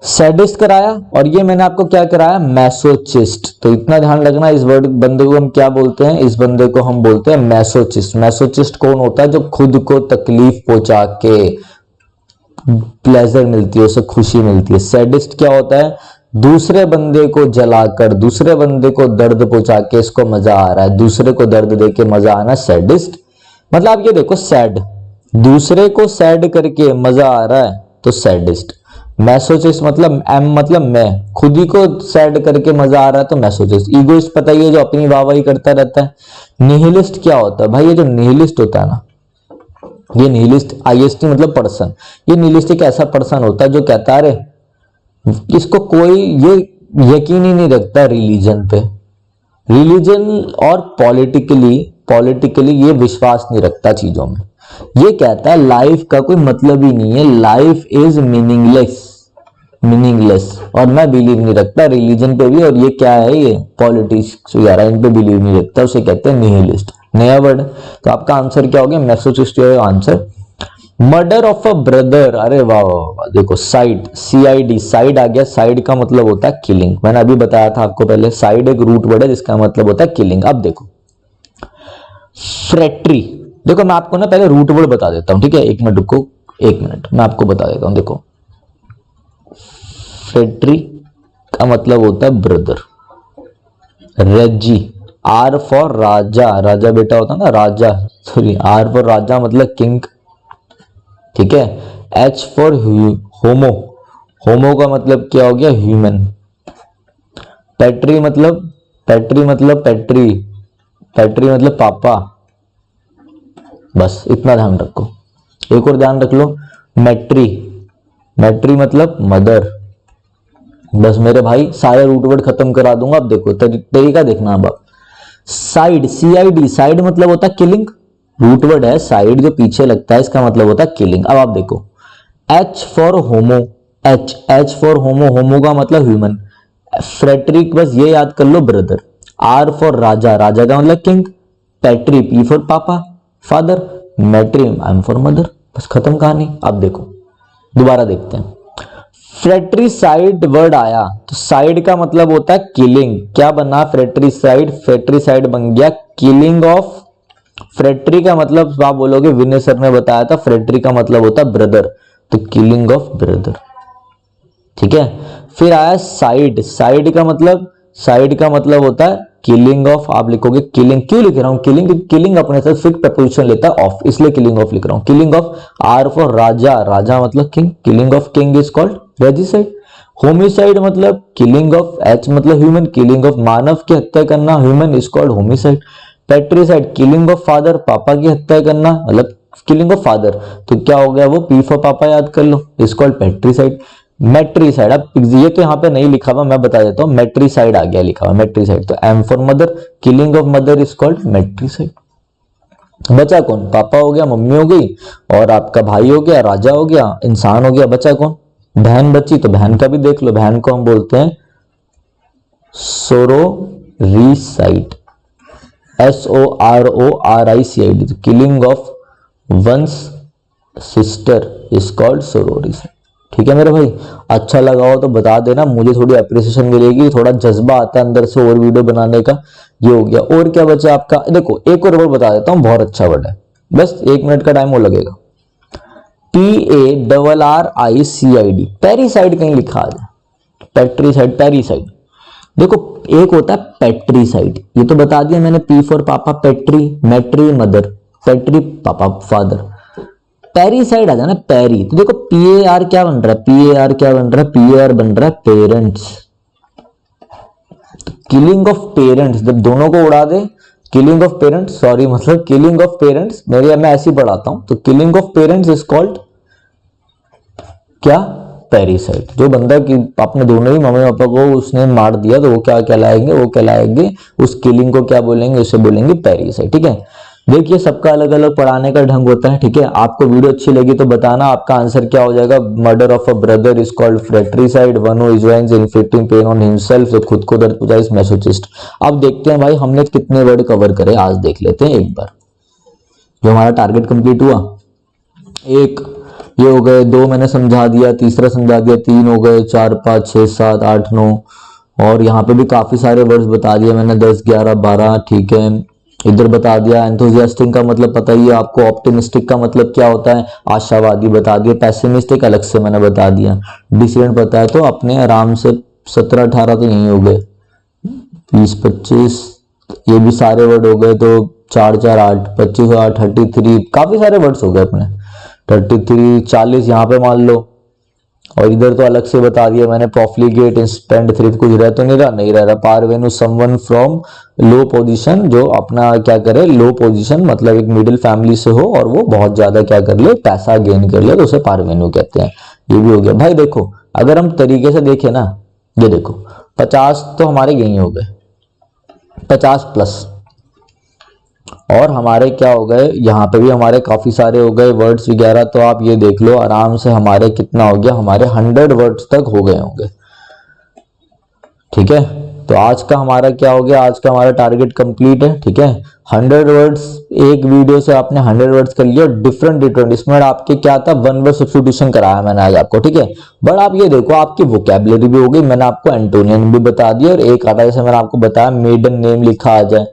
सैडिस्ट कराया, और ये मैंने आपको क्या कराया, मैसोचिस्ट। तो इतना ध्यान रखना, इस वर्ड बंदे को हम क्या बोलते हैं, इस बंदे को हम बोलते हैं मैसोचिस्ट। मैसोचिस्ट कौन होता है, जो खुद को तकलीफ पहुंचा के प्लेजर मिलती है, उसे खुशी मिलती है। सैडिस्ट क्या होता है, दूसरे बंदे को जलाकर, दूसरे बंदे को दर्द पहुंचा के इसको मजा आ रहा है, दूसरे को दर्द दे के मजा आना सैडिस्ट। मतलब आप ये देखो, सैड, दूसरे को सैड करके मजा आ रहा है तो सैडिस्ट, मैसोचिस्ट मतलब एम मतलब मैं, खुद ही को सैड करके मजा आ रहा है तो मैसोचिस्ट। ईगोइस्ट पता ही है, जो अपनी वाहवाही करता रहता है। निहिलिस्ट क्या होता है भाई? ये जो निहिलिस्ट होता है ना, ये निहिलिस्ट, आईएसटी मतलब पर्सन, ये निहिलिस्ट एक ऐसा पर्सन होता है जो कहता है अरे इसको कोई ये यकीन ही नहीं रखता रिलीजन पे, रिलीजन और पॉलिटिकली ये विश्वास नहीं रखता चीजों में। ये कहता है लाइफ का कोई मतलब ही नहीं है, लाइफ इज मीनिंगलेस और मैं बिलीव नहीं रखता रिलीजन पे भी, और ये क्या है, ये पॉलिटिक्स वगैरह इन पे बिलीव नहीं रखता, उसे कहते हैं निहिलिस्ट। नया वर्ड। तो आपका आंसर क्या हो गया? Masochist answer. Murder of a brother, अरे वाह वाह वाह, देखो साइड, CID, साइड आ गया। साइड का मतलब होता है किलिंग, मैंने अभी बताया था आपको पहले, साइड एक रूट वर्ड है जिसका मतलब होता है किलिंग। अब देखो फ्रेट्री, देखो मैं आपको ना पहले रूट वर्ड बता देता हूं, ठीक है, एक मिनट रुको, एक मिनट मैं आपको बता देता हूं। देखो फ्रेट्री का मतलब होता है ब्रदर। रेजी, आर फॉर राजा, राजा बेटा होता है ना राजा, सॉरी आर फॉर राजा मतलब किंग, ठीक है। H फॉर होमो, होमो का मतलब क्या हो गया? ह्यूमन। पैट्री मतलब पैट्री मतलब पापा। बस इतना ध्यान रखो। एक और ध्यान रख लो, मैट्री मतलब मदर। बस मेरे भाई सारे रूट वर्ड खत्म करा दूंगा। अब देखो तरीका देखना। अब साइड, CID, साइड मतलब होता है किलिंग, रूट वर्ड है साइड, जो पीछे लगता है इसका मतलब होता है किलिंग। अब आप देखो H for homo, H for homo, homo का मतलब ह्यूमन। फ्रेटरिक, बस ये याद कर लो ब्रदर। R फॉर राजा, राजा का मतलब किंग। पैट्री, P फॉर पापा father. Matri, M for mother. बस खत्म कहानी। अब देखो दोबारा देखते हैं। फ्रेट्रीसाइड वर्ड आया तो साइड का मतलब होता है किलिंग, क्या बना? फ्रेट्रीसाइड, फ्रेट्रीसाइड बन गया किलिंग ऑफ। फ्रेट्री का मतलब आप बोलोगे विनय सर ने बताया था, फ्रेट्री का मतलब होता है ब्रदर, तो किलिंग ऑफ ब्रदर, ठीक है। फिर आया साइड, साइड का मतलब होता है किलिंग ऑफ। आप लिखोगे किलिंग, क्यों लिख रहा हूं किलिंग? किलिंग अपने साथ फिक्स प्रपोजिशन लेता है ऑफ, इसलिए किलिंग ऑफ लिख रहा हूं। Killing of. आर फॉर राजा, राजा मतलब king, killing of king is called regicide. Homicide मतलब किलिंग ऑफ, एच मतलब ह्यूमन, किलिंग ऑफ मानव की हत्या करना, human is called homicide. Patricide, killing of father, पापा की हत्या करना, मतलब किलिंग ऑफ फादर, तो क्या हो गया वो? पी फॉर पापा याद कर लो, इज कॉल्ड पैट्रीसाइड। मेट्रीसाइड, अब ये तो यहाँ पे नहीं लिखा हुआ, मैं बता देता हूँ, मेट्रीसाइड आ गया लिखा हुआ मेट्रीसाइड, तो M for mother, killing of mother is called matricide. बचा कौन? पापा हो गया, मम्मी हो गई, और आपका भाई हो गया, राजा हो गया, इंसान हो गया, बचा कौन? बहन बची, तो बहन का भी देख लो, बहन को हम बोलते हैं sororicide, SORORICID, killing of one's sister is called sororicide. ठीक है मेरे भाई, अच्छा लगा हो तो बता देना, मुझे थोड़ी अप्रिसिएशन मिलेगी, थोड़ा जज्बा आता है अंदर से और वीडियो बनाने का। ये हो गया। और क्या बचा आपका? देखो एक और वर्ड बता देता हूँ, बहुत अच्छा वर्ड है, बस 1 मिनट का टाइम वो लगेगा। PARRICID, पेरीसाइड कहीं लिखा है, पेट्रीसाइड, पेरीसाइड। देखो एक होता है पेट्रीसाइड, ये तो बता दिया मैंने, P फॉर पापा पेट्री, मैट्री मदर, पेट्री पापा फादर। पेरीसाइड आ जाना पेरी, तो देखो PAR क्या बन रहा है? PAR क्या बन रहा है? PAR बन रहा है पेरेंट्स, किलिंग ऑफ पेरेंट्स, जब दोनों को उड़ा दे, किलिंग ऑफ पेरेंट्स, सॉरी मतलब किलिंग ऑफ पेरेंट्स, मेरे मैं ऐसे ही पढ़ाता हूं, तो killing of parents is called क्या? पेरीसाइड। जो बंदा की अपने दोनों ही मम्मी पापा को उसने मार दिया, तो वो क्या कहलाएंगे? वो कहलाएंगे, उस किलिंग को क्या बोलेंगे? उसे बोलेंगे पेरीसाइड। ठीक है, देखिए सबका अलग अलग पढ़ाने का ढंग होता है। ठीक है, आपको वीडियो अच्छी लगी तो बताना आपका आंसर क्या हो जाएगा। Murder of a brother is called fratricide, one who enjoys inflicting pain on himself, जो खुद को दर्द पहुंचाए, मैसोचिस्ट। अब देखते हैं भाई हमने कितने वर्ड कवर करे, आज देख लेते हैं एक बार। जो हमारा टारगेट कंप्लीट हुआ, एक ये हो गए, 2 मैंने समझा दिया, तीसरा समझा दिया, 3 हो गए, 4 5 6 7 8 9, और यहाँ पे भी काफी सारे वर्ड्स बता दिए मैंने, 10 11 12। ठीक है, इधर बता दिया। एंथुजियास्टिक का मतलब पता ही है आपको, ऑप्टिमिस्टिक का मतलब क्या होता है? आशावादी बता दिया, पैसिमिस्टिक अलग से मैंने बता दिया, डिसीडेंट पता है तो अपने आराम से 17 18 तो यही हो गए, 20 25 ये भी सारे वर्ड हो गए, तो 4 4 8 25 8 33, काफी सारे वर्ड्स हो गए अपने, 33 40 यहाँ पे मान लो, और इधर तो अलग से बता दिया मैंने, प्रोफ्लिगेट, इंस्टेंट थ्रिफ्ट, कुछ रह तो नहीं रहा। Parvenu someone from low position, जो अपना क्या करे, लो पोजीशन मतलब एक मिडिल फैमिली से हो और वो बहुत ज्यादा क्या कर ले, पैसा गेन कर ले, तो उसे पार वेन्यू कहते हैं। ये भी हो गया भाई। देखो अगर हम तरीके से देखें ना, ये देखो 50 तो हमारे यही हो गए, 50 प्लस, और हमारे क्या हो गए, यहाँ पे भी हमारे काफी सारे हो गए वर्ड्स वगैरह। तो आप ये देख लो आराम से हमारे कितना हो गया, हमारे 100 वर्ड्स तक हो गए होंगे। ठीक है, तो आज का हमारा क्या हो गया, आज का हमारा टारगेट कंप्लीट है। ठीक है, 100 वर्ड्स, एक वीडियो से आपने 100 वर्ड्स कर लिया, डिफरेंट। इसमें आपके क्या था, वन वर्ड सब्स्टिट्यूशन कराया मैंने आज आपको। ठीक है, बट आप ये देखो आपकी वोकैबुलरी भी हो गई, मैंने आपको एंटोनियन भी बता दिया, और एक आता जैसे मैंने आपको बताया मेडन नेम लिखा आ जाए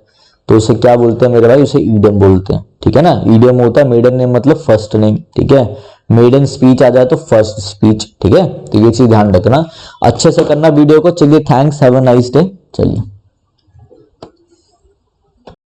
तो उसे क्या बोलते हैं मेरे भाई, उसे ईडियम बोलते हैं। ठीक है ना, ईडियम होता है मेडन नेम मतलब फर्स्ट नेम। ठीक है, मेडन स्पीच आ जाए तो फर्स्ट स्पीच। ठीक है, तो ये चीज ध्यान रखना, अच्छे से करना वीडियो को। चलिए thanks, have a nice day. चलिए।